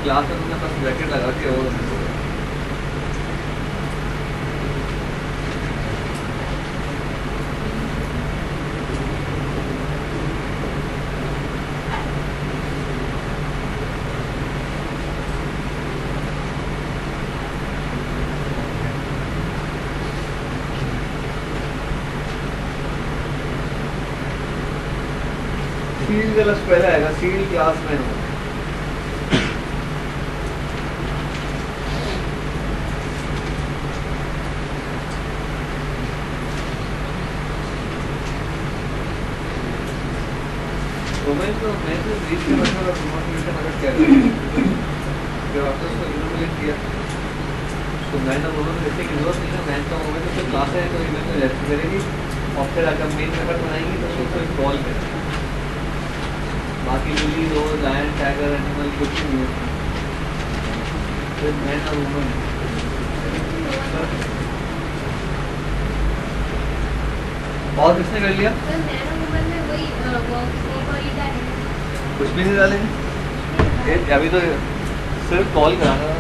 क्लास में तुमने बस ब्रैकेट लगा के और सील गलत पहले आएगा, सील क्लास में हो। तो मैं तो बीच में बचा और प्रोमोशन मदद कर रहा हूँ। जब आपने उसको इनोवेट किया तो मैं तो बोलूँ जैसे कि जरूरत नहीं है, मैं तो होगा तो क्लास है तो इवेंट में रेस्ट करेगी और फिर अगर मेन मेथड बनाएंगी तो उसको कॉल करेंगे। बाकी lily rose lion tiger animal कुछ नहीं है, सिर्फ मैन और वुमन है। और किसने कर लिया? सर नैनो वुमन में वही वर्क और ये डालेंगे। कुछ भी नहीं डालेंगे अभी तो सिर्फ कॉल कराना था।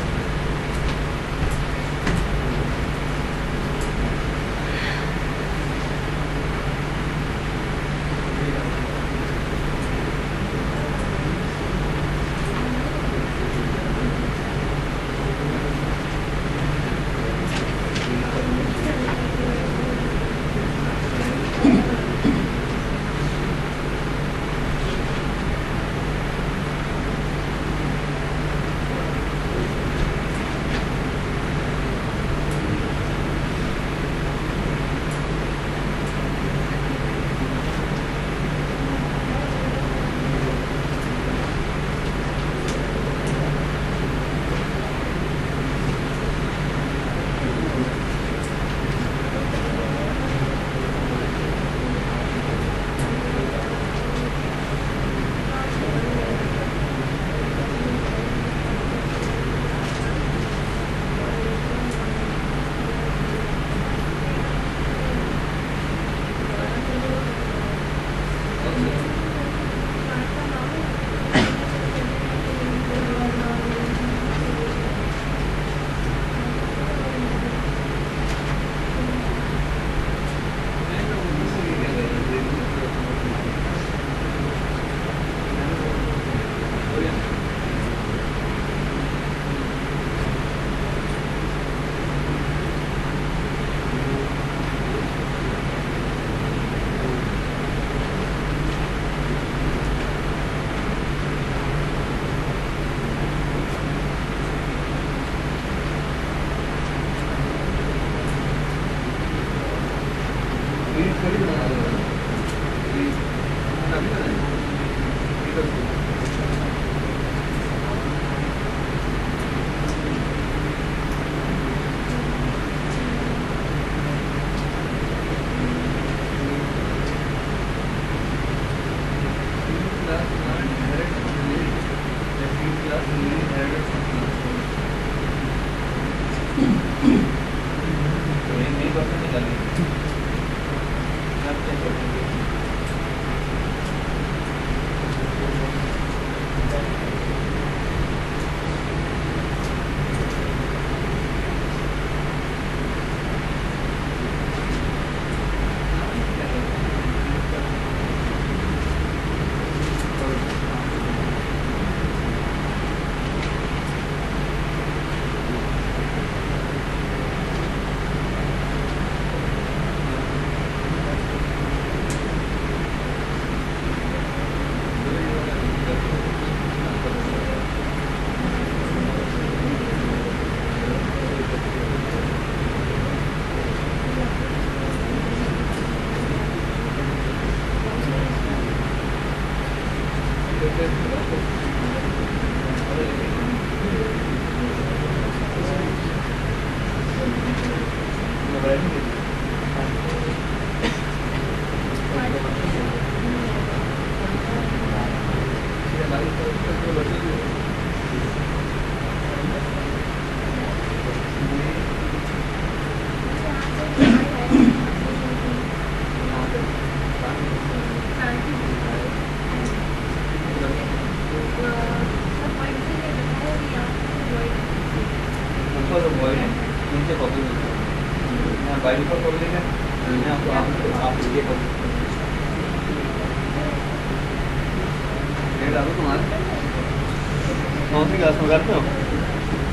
कौन सी क्लास में? घर में हो?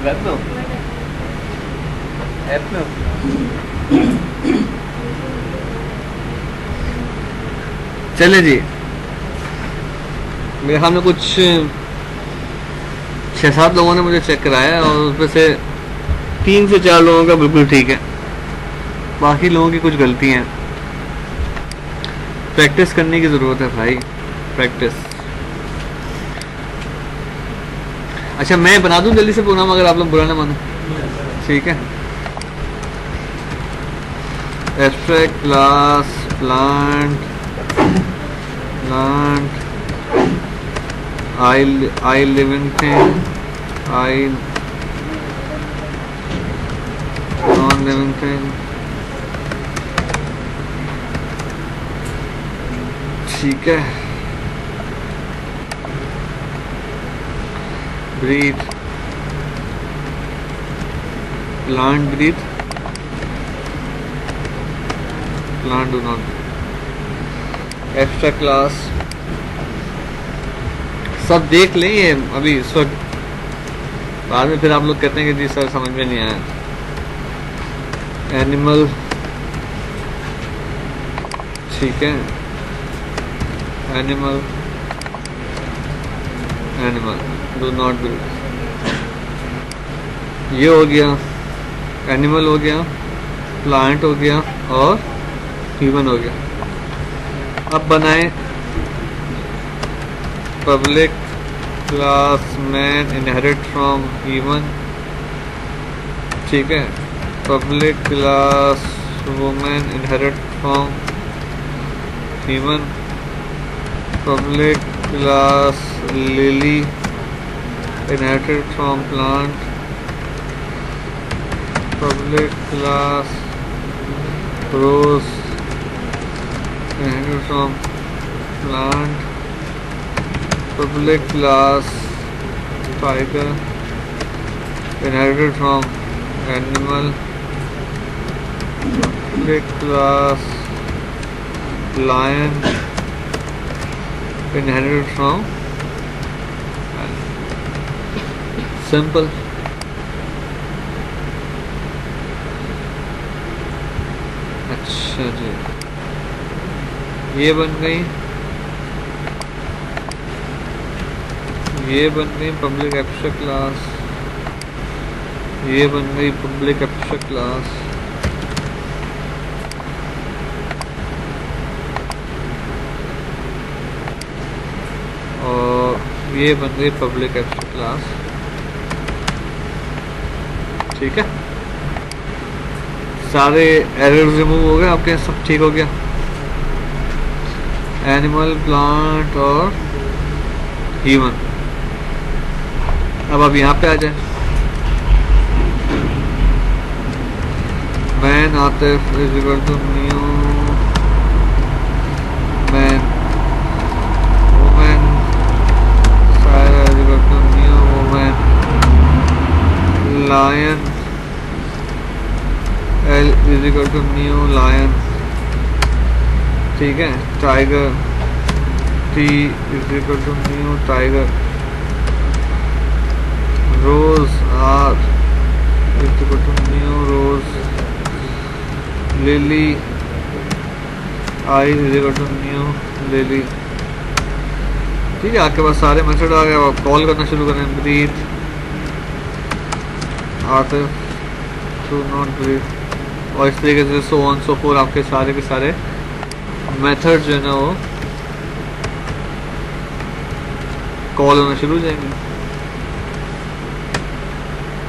घर में हो? ऐप में हो? चले जी, मेरे सामने कुछ 6-7 लोगों ने मुझे चेक कराया और उसमें से 3 से 4 लोगों का बिल्कुल ठीक है, बाकी लोगों की कुछ गलतियां हैं। प्रैक्टिस करने की ज़रूरत है भाई, प्रैक्टिस। अच्छा मैं बना दूं जल्दी से प्रोग्राम, अगर आप लोग बुरा ना मानो, ठीक है। Abstract class plant I live in thing, I non living thing. ठीक है. Breathe. Plant breathe. Plant do not. Extra class. सब देख लें ये अभी इस वक्त. बाद में फिर आप लोग कहते हैं कि जी सर समझ में नहीं आया. एनिमल. ठीक है. Animal. Animal do not breathe. ये हो गया. एनिमल हो गया, प्लांट हो गया और ह्यूमन हो गया. अब बनाए public class man inherit from human. ठीक है. Public class women inherit from human. Public class lily inherited from plant. Public class rose inherited from plant. Public class tiger inherited from animal. Public class lion inherited from simple. अच्छा जी, ये बन गई. ये बन गई public abstract class. ये बन गई पब्लिक एब्स्ट्रैक्ट क्लास. और ये बन गई पब्लिक एब्स्ट्रैक्ट क्लास. ठीक है. सारे एरर्स रिमूव हो गए आपके, सब ठीक हो गया. एनिमल, प्लांट और ह्यूमन. अब यहाँ पे आ जाए. Man Atif is equal to new man. Women Saira is equal to new women. Lion L is equal to new lion. ठीक है. Tiger T is equal to new tiger. Rose R is equal to new rose. Lily I is equal to new lily. ठीक है. आपके पास सारे method आ गए. आप call करना शुरू करें. Breathe Atif to not breathe और इस तरीके से सो ऑन सो फोर. आपके सारे के सारे मेथड जो है ना वो कॉल होना शुरू हो जाएंगे.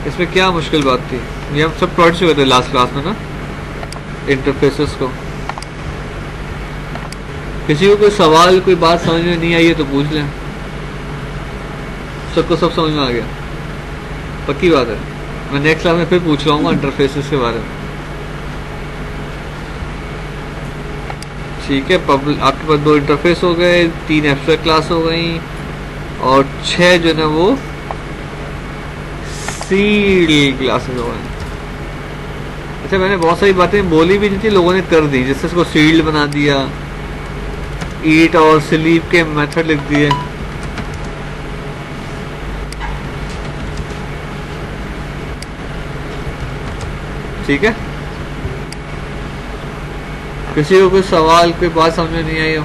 इसमें क्या मुश्किल बात थी? ये हम सब पढ़ चुके थे लास्ट क्लास में ना, इंटरफेसेस को. किसी को कोई सवाल कोई बात समझ में नहीं आई है तो पूछ लें. सबको सब समझ में आ गया? पक्की बात है. मैं नेक्स्ट क्लास में फिर पूछ लाऊंगा इंटरफेसेस के बारे में. ठीक है. आपके पास 2 इंटरफेस हो गए, 3 एब्स्ट्रैक्ट क्लास हो गई और 6 जो है ना वो सीड क्लासेस हो गए. अच्छा, मैंने बहुत सारी बातें बोली भी नहीं थी, लोगों ने कर दी. जैसे इसको सील्ड बना दिया, ईट और स्लीप के मेथड लिख दिए. ठीक है. किसी को कोई सवाल कोई बात समझ में नहीं आई हो?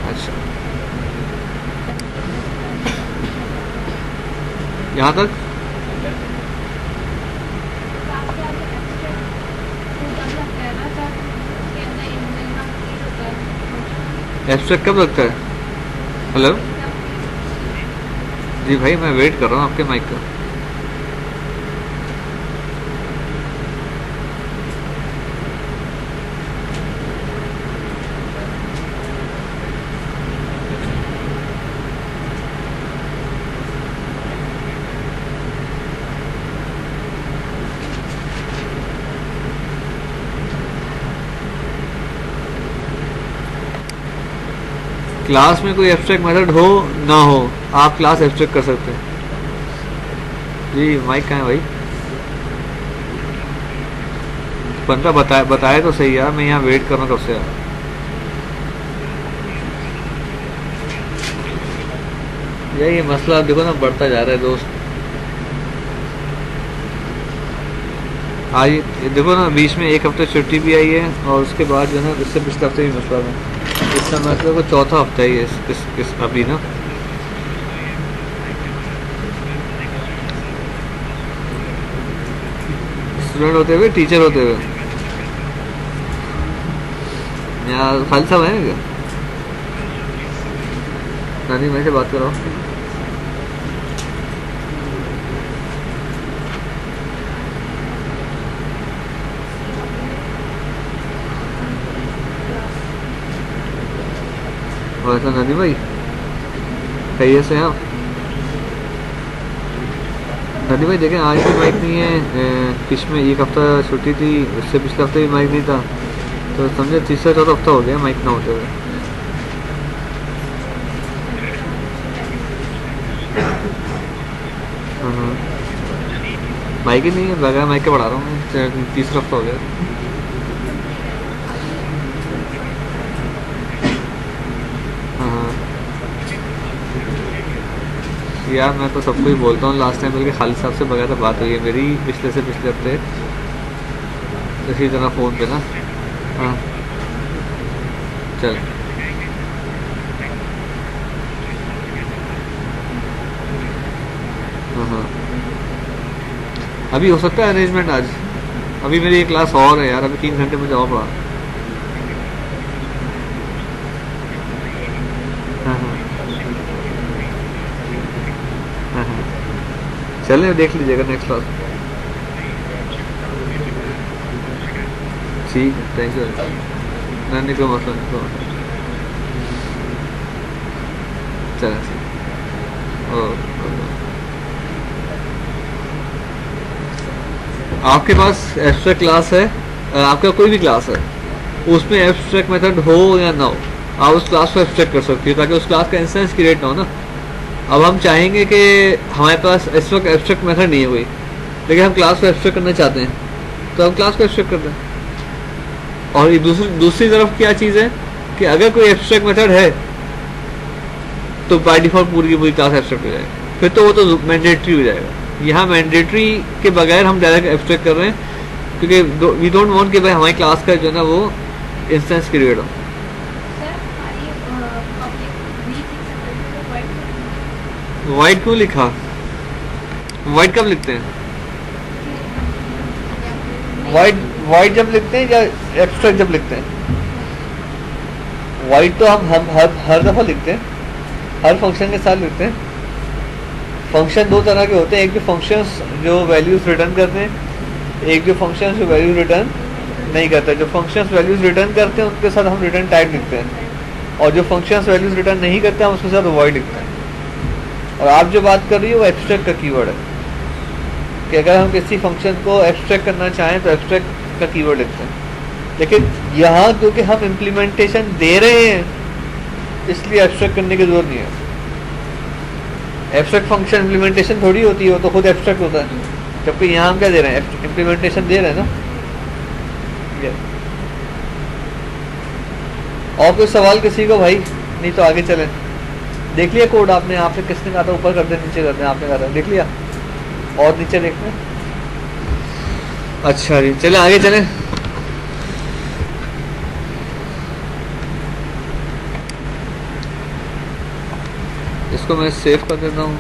अच्छा, यहाँ तक. एब्स्ट्रैक्ट कब लगता है? हेलो जी भाई, मैं वेट कर रहा हूँ आपके माइक का. क्लास में कोई एब्स्ट्रैक्ट मेथड हो ना हो, आप क्लास एब्स्ट्रैक्ट कर सकते हैं। जी माइक कहाँ है भाई? बंदा बताए तो सही यार, मैं यहाँ वेट कर रहा हूँ कब से यार। यही मसला देखो ना, बढ़ता जा रहा है दोस्त। आज ये देखो ना, बीच में एक हफ्ते छुट्टी भी आई है, और उसके बाद जो है ना, इससे पिछले हफ्ते भी मसला है। इस समय तो चौथा हफ्ता ही है इस अभी ना। स्टूडेंट होते हुए टीचर होते हुए यहाँ खालिद साहब है क्या? नानी मैं से बात कर रहा हूँ। और ऐसा नानी भाई कहिए से आप नानी भाई देखें, आज भी माइक नहीं है। बीच में एक हफ्ता छुट्टी थी, उससे पिछले हफ्ते भी माइक नहीं था, तो समझे तीसरा चौथा हफ्ता हो गया माइक ना होते हुए। माइक ही नहीं है, बगैर माइक के पढ़ा रहा हूँ, तीसरा हफ्ता हो गया। यार मैं तो सबको ही बोलता हूँ, लास्ट टाइम बल्कि खालिद साहब से बगैर बात हुई है मेरी पिछले हफ्ते इसी तरह फ़ोन पे ना। हाँ चल हाँ अभी हो सकता है अरेंजमेंट आज। अभी मेरी एक क्लास और है यार, अभी 3 घंटे मुझे और पढ़ा। हाँ हाँ हाँ चलें, देख लीजिएगा नेक्स्ट क्लास। ठीक है, थैंक यू। नहीं कोई मसला नहीं, कोई चलें। आपके पास एब्स्ट्रैक्ट क्लास है, आपका कोई भी क्लास है, उसमें एब्स्ट्रैक्ट मेथड हो या ना हो, आप उस क्लास को एब्स्ट्रैक्ट कर सकती हो, ताकि उस क्लास का इंस्टेंस क्रिएट ना हो ना। अब हम चाहेंगे कि हमारे पास इस वक्त एब्स्ट्रैक्ट मेथड नहीं है कोई, लेकिन हम क्लास को एब्स्ट्रैक्ट करना चाहते हैं, तो हम क्लास को एब्स्ट्रैक्ट करते हैं। और ये दूसरी तरफ क्या चीज़ है कि अगर कोई एब्स्ट्रैक्ट मेथड है तो बाय डिफॉल्ट पूरी की पूरी क्लास एब्स्ट्रैक्ट हो जाएगी, फिर तो वो तो मैंडेटरी हो जाएगा। यहाँ मैंडेटरी के बगैर हम डायरेक्ट एब्स्ट्रैक्ट कर रहे हैं, क्योंकि वी डोंट वांट कि भाई हमारी क्लास का जो है ना वो इंस्टेंस क्रिएट हो। वाइट क्यों लिखा? वाइट कब लिखते हैं? वाइट जब लिखते हैं या एब्स्ट्रैक्ट जब लिखते हैं? वाइट तो हम हर दफ़ा लिखते हैं, हर फंक्शन के साथ लिखते हैं। फंक्शन दो तरह के होते हैं, एक जो फंक्शंस जो वैल्यूज रिटर्न करते हैं, एक जो फंक्शंस जो वैल्यू रिटर्न नहीं करते। जो फंक्शंस वैल्यूज रिटर्न करते हैं उनके साथ हम रिटर्न टाइप लिखते हैं, और जो फंक्शंस वैल्यूज रिटर्न नहीं करते हैं उसके साथ वॉइड लिखते हैं। और आप जो बात कर रही हो वो एब्स्ट्रैक्ट का कीवर्ड है, कि अगर हम किसी फंक्शन को एब्स्ट्रैक्ट करना चाहें तो एब्स्ट्रैक्ट का कीवर्ड लिखते हैं। लेकिन यहाँ क्योंकि हम इम्प्लीमेंटेशन दे रहे हैं, इसलिए एब्स्ट्रैक्ट करने की जरूरत नहीं है। एब्स्ट्रैक्ट फंक्शन इम्प्लीमेंटेशन थोड़ी होती है, वो तो खुद एब्स्ट्रैक्ट होता है, जबकि यहाँ हम क्या दे रहे हैं? इम्प्लीमेंटेशन दे रहे हैं ना। और कोई सवाल किसी को भाई? नहीं तो आगे चलें। देख लिया कोड आपने? आपने किसने कहा था ऊपर कर दे नीचे कर दे? आपने कहा था, देख लिया? और नीचे देखते हैं। अच्छा जी, चले आगे चलें। इसको मैं सेव कर देता हूँ।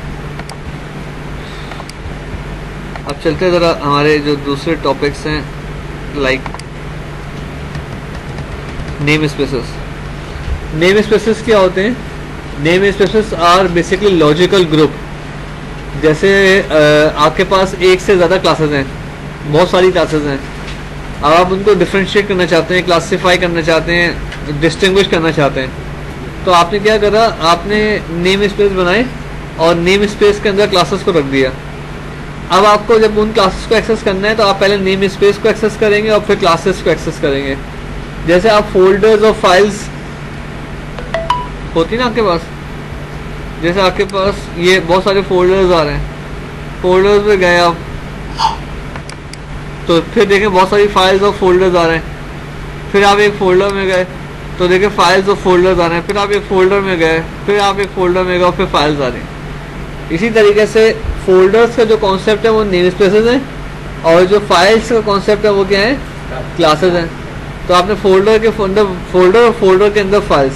अब चलते ज़रा हमारे जो दूसरे टॉपिक्स हैं, like name spaces. Name spaces क्या होते हैं? Name spaces are basically logical group. जैसे आपके पास एक से ज़्यादा क्लासेस हैं, बहुत सारी क्लासेस हैं, अब आप उनको डिफ्रेंशिएट करना चाहते हैं, क्लासिफाई करना चाहते हैं, डिस्टिंग्विश करना चाहते हैं, तो आपने क्या करा? आपने नेम स्पेस बनाए और नेम स्पेस के अंदर क्लासेस को रख दिया। अब आपको जब उन क्लासेस को एक्सेस करना है तो आप पहले नेम स्पेस को एक्सेस करेंगे और फिर क्लासेस को एक्सेस करेंगे। जैसे आप फोल्डर्स और फाइल्स होती ना आपके पास, जैसे आपके पास ये बहुत सारे फोल्डर्स आ रहे हैं, फोल्डर्स में गए आप तो फिर देखें बहुत सारी फाइल्स और फोल्डर्स आ रहे हैं, फिर आप एक फोल्डर में गए तो देखें फाइल्स और फोल्डर्स आ रहे हैं, फिर आप एक फोल्डर में गए, फिर आप एक फोल्डर में गए और फिर फाइल्स आ रही हैं। इसी तरीके से फोल्डर्स का जो कॉन्सेप्ट है वो नेम स्पेसेस है, और जो फाइल्स का कॉन्सेप्ट है वो क्या है, क्लासेस हैं। तो आपने फोल्डर के अंदर फोल्डर और फोल्डर के अंदर फाइल्स,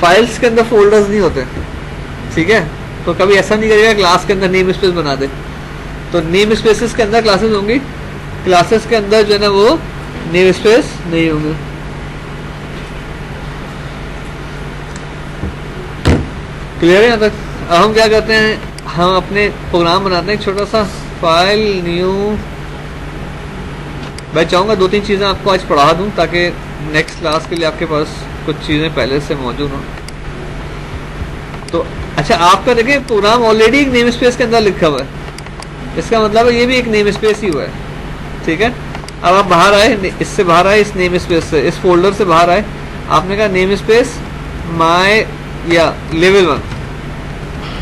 फाइल्स के अंदर फोल्डर्स नहीं होते, ठीक है। तो कभी ऐसा नहीं करेगा क्लास के अंदर नेम स्पेस बना दे। तो नेम स्पेसेस के अंदर क्लासेस होंगी, क्लासेस के अंदर जो है ना वो नेम स्पेस नहीं होंगे। क्लियर है यहाँ तक? अब हम क्या करते हैं, हम अपने प्रोग्राम बनाते हैं एक छोटा सा, फाइल न्यू। मैं चाहूँगा 2-3 चीज़ें आपको आज पढ़ा दूँ ताकि नेक्स्ट क्लास के लिए आपके पास कुछ चीज़ें पहले से मौजूद हों। तो अच्छा, आपका देखिए प्रोग्राम ऑलरेडी एक नेम स्पेस के अंदर लिखा हुआ है, इसका मतलब है ये भी एक नेम स्पेस ही हुआ है, ठीक है। अब आप बाहर आए, इससे बाहर आए, इस नेम स्पेस से, इस फोल्डर से बाहर आए, आपने कहा नेम स्पेस माय या लेवल 1,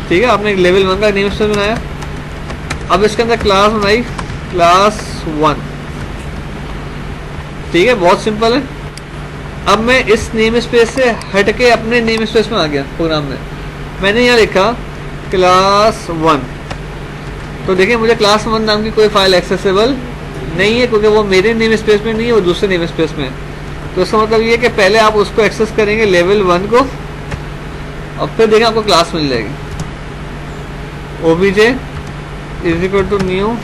ठीक है। आपने एक लेवल 1 का नेम स्पेस बनाया। अब इसके अंदर क्लास बनाई, क्लास 1, ठीक है, बहुत सिंपल है। अब मैं इस नेम स्पेस से हट के अपने नेम स्पेस में आ गया प्रोग्राम में, मैंने यहाँ लिखा क्लास 1। तो देखिए मुझे क्लास 1 नाम की कोई फाइल एक्सेसिबल नहीं है, क्योंकि वो मेरे नेम स्पेस में नहीं है, वो दूसरे नेम स्पेस में है। तो इसका मतलब ये है कि पहले आप उसको एक्सेस करेंगे लेवल 1 को, और फिर देखें आपको क्लास मिल जाएगी। obj is equal to new,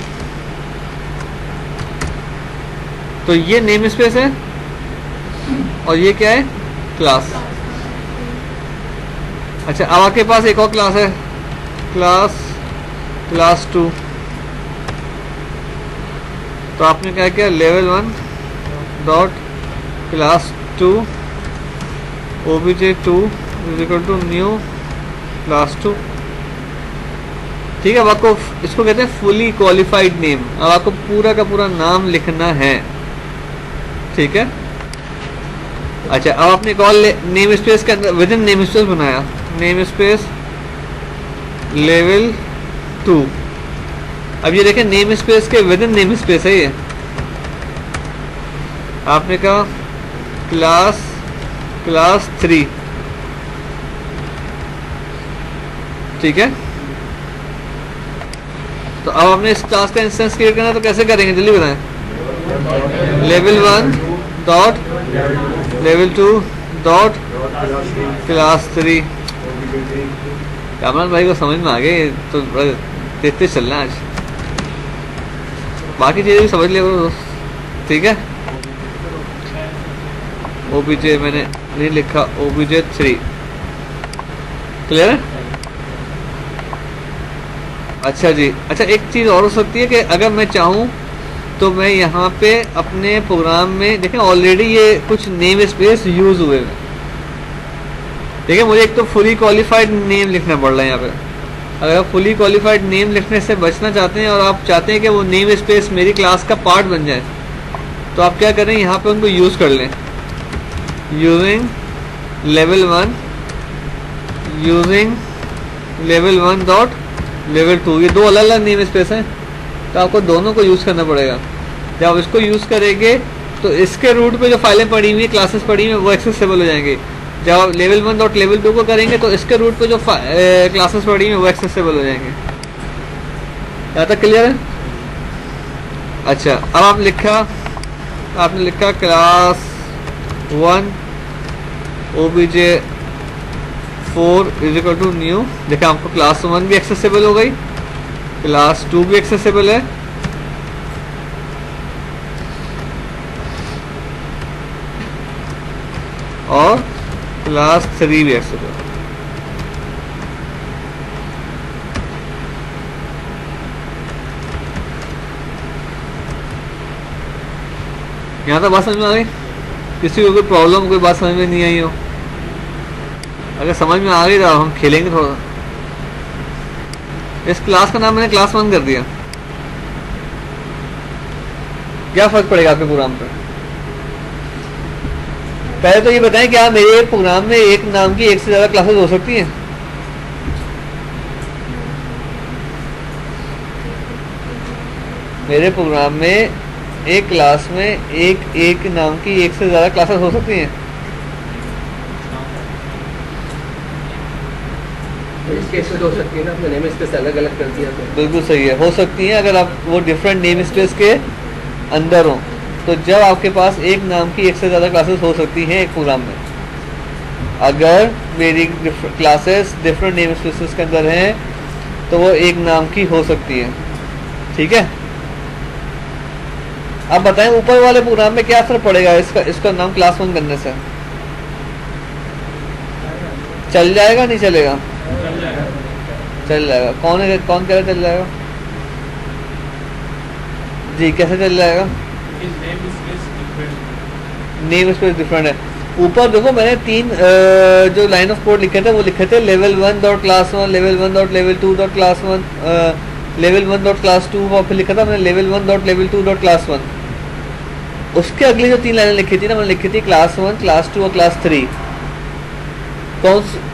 तो ये नेम स्पेस है और ये क्या है, क्लास। अच्छा, अब आपके पास एक और क्लास है, क्लास 2। तो आपने क्या किया, level 1 dot class 2 obj2 is equal to new class 2, ठीक है। अब आपको इसको कहते हैं फुली क्वालिफाइड नेम। अब आपको पूरा का पूरा नाम लिखना है, ठीक है। अच्छा, अब आपने कॉल नेम स्पेस के अंदर विद इन नेम स्पेस बनाया, नेम स्पेस लेवल 2। अब ये देखें नेम स्पेस के विद इन नेम स्पेस है ये। आपने कहा क्लास 3, ठीक है। तो अब आपने इस क्लास का इंस्टेंस क्रिएट करना है, तो कैसे करेंगे जल्दी बताएं। Level 1 dot level 2 dot class 3। कमल भाई को समझ में आ गए, तो तेज तेज चलना आज, बाकी चीज़ें भी समझ लिया, ठीक है। obj मैंने नहीं लिखा, obj3, क्लियर है। अच्छा जी, अच्छा एक चीज़ और हो सकती है कि अगर मैं चाहूँ तो मैं यहाँ पे अपने प्रोग्राम में देखें ऑलरेडी ये कुछ नेम स्पेस यूज़ हुए हैं, देखिए मुझे एक तो फुली क्वालिफाइड नेम लिखना पड़ रहा है यहाँ पे। अगर आप फुली क्वालिफाइड नेम लिखने से बचना चाहते हैं और आप चाहते हैं कि वो नेम स्पेस मेरी क्लास का पार्ट बन जाए, तो आप क्या करें, यहाँ पे उनको यूज़ कर लें, यूजिंग लेवल 1 डॉट लेवल 2। ये दो अलग अलग नेम स्पेस हैं, तो आपको दोनों को यूज़ करना पड़ेगा। जब आप इसको यूज़ करेंगे तो इसके रूट पे जो फाइलें पड़ी हुई हैं, क्लासेस पड़ी हुई हैं, वो एक्सेसिबल हो जाएंगे। जब आप लेवल 1 डॉट लेवल 2 को करेंगे तो इसके रूट पे जो क्लासेस पड़ी हुई हैं वो एक्सेसिबल हो जाएंगे। यहाँ तक क्लियर है? अच्छा, अब आपने लिखा class 1 obj4 is equal to new. देखा आपको क्लास 1 भी एक्सेसिबल हो गई, क्लास 2 भी एक्सेसिबल है, और क्लास 3 भी एक्सेसिबल। यहाँ तक बात समझ में आ गई? किसी को कोई प्रॉब्लम, कोई बात समझ में नहीं आई हो? अगर समझ में आ गई तो हम खेलेंगे थोड़ा। इस क्लास का नाम मैंने क्लास 1 कर दिया, क्या फर्क पड़ेगा आपके प्रोग्राम पर? पहले तो ये बताएं क्या मेरे प्रोग्राम में एक नाम की एक से ज़्यादा क्लासेस हो सकती हैं? मेरे प्रोग्राम में एक क्लास में एक नाम की एक से ज़्यादा क्लासेस हो सकती हैं? इस केस में तो हो सकती है ना, अपने नेम स्पेस अलग अलग कर दिया तो। बिल्कुल सही है, हो सकती हैं अगर आप वो डिफरेंट नेम स्पेस के अंदर हो। तो जब आपके पास एक नाम की एक से ज़्यादा क्लासेस हो सकती हैं एक प्रोग्राम में, अगर मेरी क्लासेस डिफरेंट नेम स्पेसेस के अंदर हैं तो वो एक नाम की हो सकती है। ठीक है, अब बताएं ऊपर वाले प्रोग्राम में क्या असर पड़ेगा इसका नाम क्लास 1 करने से? चल जाएगा नहीं चलेगा? चल जाएगा। कौन कह रहा चल जाएगा? जी, कैसे चल जाएगा? नेम स्पेस डिफरेंट है। ऊपर देखो मैंने 3 जो लाइन ऑफ कोड लिखे थे वो लिखे थे level 1 dot class 1, level 1 dot level 2 dot class 1, level 1 dot class 2, और फिर लिखा था मैंने level 1 dot level 2 dot class 1। उसके अगली जो 3 लाइनें लिखी थी ना, मैंने लिखी थी क्लास 1, क्लास 2 और क्लास 3।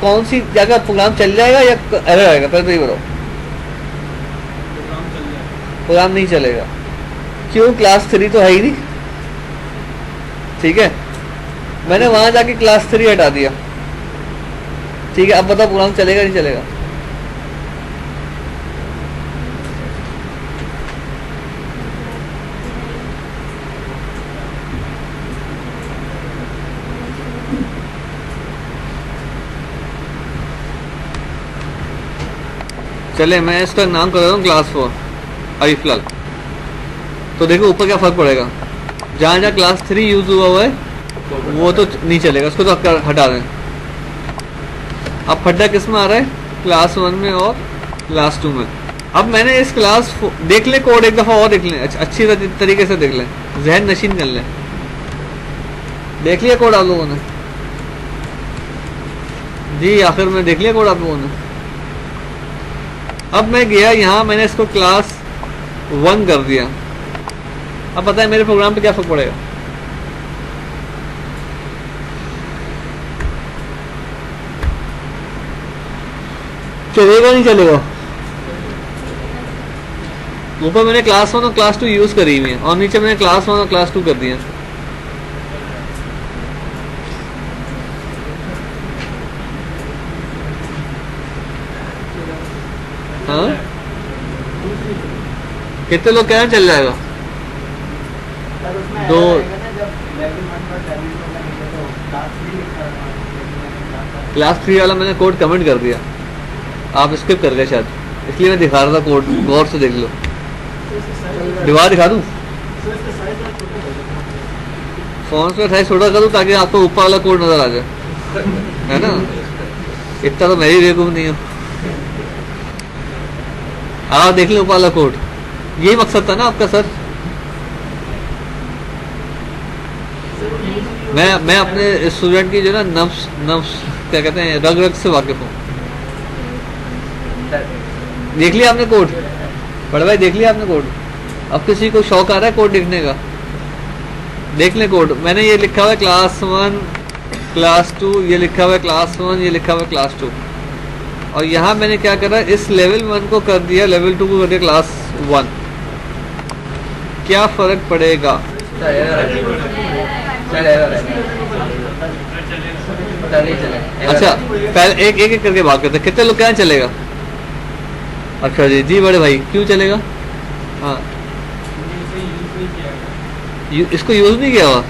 कौन सी जगह प्रोग्राम चल जाएगा या एरर आएगा? पहले तो ये बताओ। प्रोग्राम नहीं चलेगा। क्यों? क्लास 3 तो है ही नहीं। ठीक है, मैंने वहां जाके क्लास 3 हटा दिया। ठीक है, अब बताओ प्रोग्राम चलेगा नहीं चलेगा? चले, मैं इसका नाम कर रहा हूँ क्लास 4 अभी फिलहाल। तो देखो ऊपर क्या फर्क पड़ेगा। जहाँ जहाँ क्लास 3 यूज हुआ है वो तो नहीं चलेगा, उसको तो हटा दें। अब फड्डा किस में आ रहा है? क्लास 1 में और क्लास 2 में। अब मैंने इस क्लास देख ले कोड एक दफ़ा और देख लें, अच्छी तरीके से देख लें, जहन नशीन कर लें। देख लिया कोड आप लोगों ने? जी, आखिर में देख लिया कोड आप लोगों ने? अब मैं गया यहाँ, मैंने इसको क्लास 1 कर दिया। अब पता है मेरे प्रोग्राम पे क्या फर्क पड़ेगा? चलेगा नहीं चलेगा? ऊपर मैंने क्लास 1 और क्लास 2 यूज करी हुई है और नीचे मैंने क्लास 1 और क्लास 2 कर दिया। हाँ, कितने लोग कह रहे हैं चल जाएगा? दो। क्लास 3 वाला मैंने कोड कमेंट कर दिया, आप स्किप कर गए शायद, इसलिए मैं दिखा रहा था कोड, गौर से देख लो। दीवार दिखा दूं? फोन का साइज छोटा कर दूं ताकि आपको ऊपर वाला कोड नजर आ जाए, है ना? इतना तो मैं ही बेवकूफ नहीं हूँ। आप देख लो ऊपर वाला कोड, यही मकसद था ना आपका सर? मैं अपने स्टूडेंट की जो ना नफ्स क्या कहते हैं, रग रग से वाकिफ हूँ। देख लिया आपने कोड? बड़े भाई देख लिया आपने कोड? अब किसी को शौक आ रहा है कोड देखने का? देख ले कोड। मैंने ये लिखा हुआ है क्लास 1 क्लास 2, ये लिखा हुआ है क्लास 1, ये लिखा हुआ है क्लास 2, और यहाँ मैंने क्या करा, इस लेवल 1 को कर दिया, लेवल 2 को कर दिया क्लास 1। क्या फर्क पड़ेगा? अच्छा, पहले एक एक करके बात करते हैं। कितने लोग क्या चलेगा? अच्छा जी, जी बड़े भाई क्यों चलेगा? हाँ, इसको यूज नहीं किया हुआ।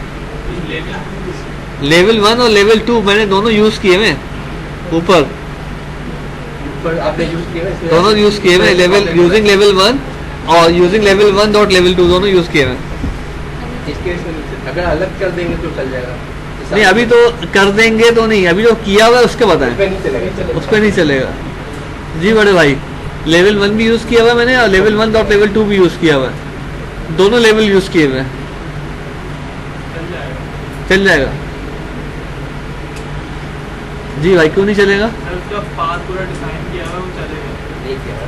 लेवल 1 और लेवल 2 मैंने दोनों यूज किए हुए ऊपर, आपने यूज किया है? दोनों यूज किए हुए, लेवल यूजिंग लेवल 1 और यूजिंग लेवल 1 डॉट लेवल 2 दोनों यूज किए हुए। इस केस में अगर अलग कर देंगे तो चल जाएगा? नहीं, अभी तो कर देंगे तो नहीं, अभी जो किया हुआ है उसके बताएं। उस पे नहीं चलेगा? उस पर नहीं चलेगा। जी बड़े भाई, लेवल 1 भी यूज किया हुआ है मैंने और लेवल 1 डॉट लेवल 2 भी यूज किया हुआ है, दोनों लेवल यूज किए हुए हैं। चल जाएगा? जी भाई क्यों नहीं चलेगा? उसका पाथ पूरा डिजाइन किया हुआ है, वो चलेगा? नहीं किया हुआ,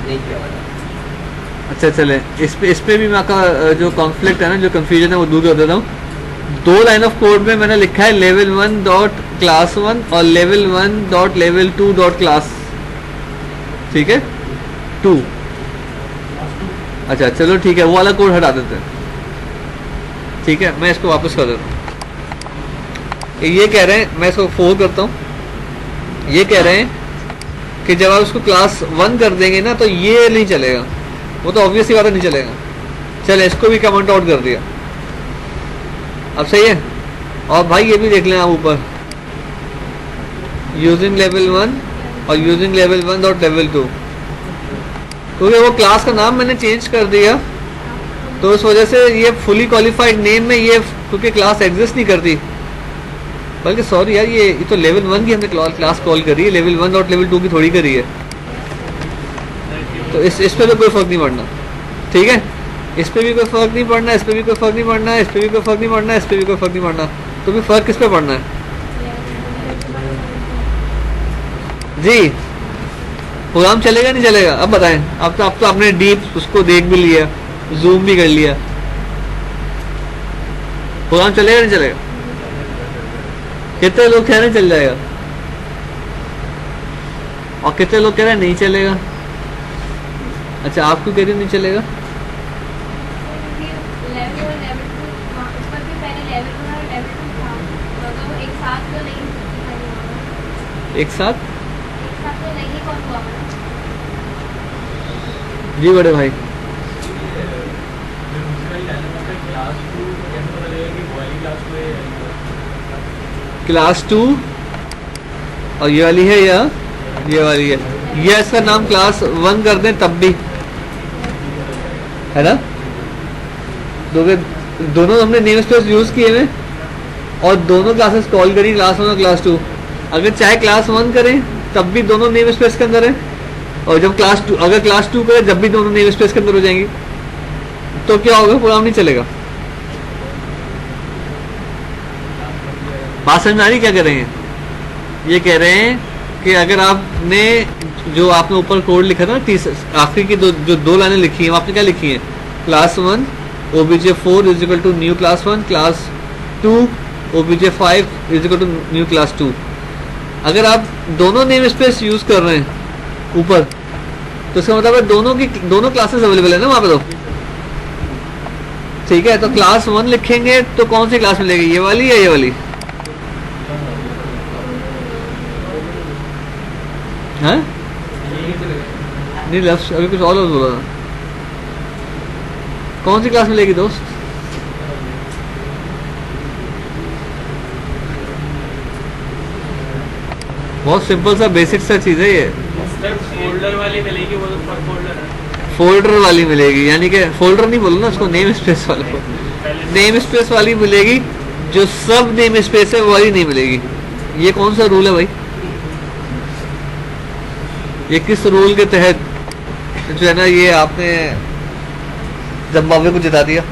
नहीं किया हुआ। अच्छा चले, इस पे भी मैं आपका जो कॉन्फ्लिक्ट है ना, जो कंफ्यूजन है वो दूर कर देता हूँ। दो लाइन ऑफ कोड में मैंने लिखा है लेवल 1 डॉट क्लास 1 और level 1 dot level 2 dot class, ठीक है 2। अच्छा चलो ठीक है, वो वाला कोड हटा देते हैं, ठीक है मैं इसको वापस कर देता हूँ। ये कह रहे हैं, मैं इसको फोर करता हूँ, ये कह रहे हैं कि जब आप उसको क्लास 1 कर देंगे ना तो ये नहीं चलेगा, वो तो ऑब्वियस ही बात है नहीं चलेगा। चले इसको भी कमेंट आउट कर दिया, अब सही है। और भाई ये भी देख लें आप ऊपर, यूजिंग लेवल 1 और यूजिंग लेवल 1 डॉट लेवल 2, क्योंकि वो क्लास का नाम मैंने चेंज कर दिया तो उस वजह से ये फुली क्वालिफाइड नेम में ये, क्योंकि क्लास एग्जिस्ट नहीं करती, बल्कि सॉरी यार ये तो लेवल 1 की हमने क्लास कॉल करी है, लेवल 1 डॉट लेवल 2 की थोड़ी करी है, तो इस पे तो कोई फर्क नहीं पड़ना, ठीक है इस पे भी कोई फर्क नहीं पड़ना, इस पे भी कोई फर्क नहीं पड़ना, इस पे भी कोई फर्क नहीं पड़ना, इस पे भी कोई फर्क नहीं पड़ना, तो भी फर्क किस पे पड़ना है जी? प्रोग्राम चलेगा नहीं चलेगा अब बताएं। अब तो आपने डीप उसको देख भी लिया, जूम भी कर लिया, प्रोग्राम चलेगा नहीं चलेगा? कितने लोग कह रहे हैं चल जाएगा और कितने लोग कह रहे हैं नहीं चलेगा? अच्छा आपको कह रहे नहीं चलेगा? लेवल 1 लेवल 2 ऊपर भी पहले लेवल 1 और लेवल 2 था, तो वो एक साथ तो नहीं हुआ, एक साथ तो नहीं कौन हुआ जी बड़े भाई। क्लास 2 और ये वाली है या ये वाली है, ये इसका नाम क्लास 1 कर दें तब भी है ना, दोनों हमने नेम स्पेस यूज किए हुए और दोनों क्लासेस कॉल करी, क्लास 1 और क्लास 2। अगर चाहे क्लास 1 करें तब भी दोनों नेम स्पेस के अंदर है, और जब अगर क्लास 2 करें जब भी दोनों नेम स्पेस के अंदर हो जाएंगी, तो क्या होगा? प्रोग्राम नहीं चलेगा। बात समझ में आ रही क्या कह रहे हैं? ये कह रहे हैं कि अगर आपने जो आपने ऊपर कोड लिखा था आखिरी की जो दो लाइनें लिखी हैं, आपने क्या लिखी है? Class 1 obj4 is equal to new class 1, class 2 obj5 is equal to new class 2। अगर आप दोनों नेम स्पेस यूज कर रहे हैं ऊपर, तो इसका मतलब है दोनों क्लासेस अवेलेबल है ना वहां पे, तो ठीक है। तो क्लास 1 लिखेंगे तो कौन सी क्लास मिलेगी, ये वाली या ये वाली? हाँ नहीं लफ्ज अभी कुछ और लफ्ज बोला था, कौन सी क्लास मिलेगी दोस्त? बहुत सिंपल सा बेसिक सा चीज है ये। फोल्डर वाली मिलेगी, वो तो सब फोल्डर है। फोल्डर वाली मिलेगी, यानी कि फोल्डर नहीं बोलो ना उसको, नेम स्पेस वाले को नेम स्पेस वाली मिलेगी, जो सब नेम स्पेस है वो वाली नहीं मिलेगी। ये कौन सा रूल है भाई? ये किस रूल के तहत जो है ना ये आपने जिम्बाब्वे को जिता दिया?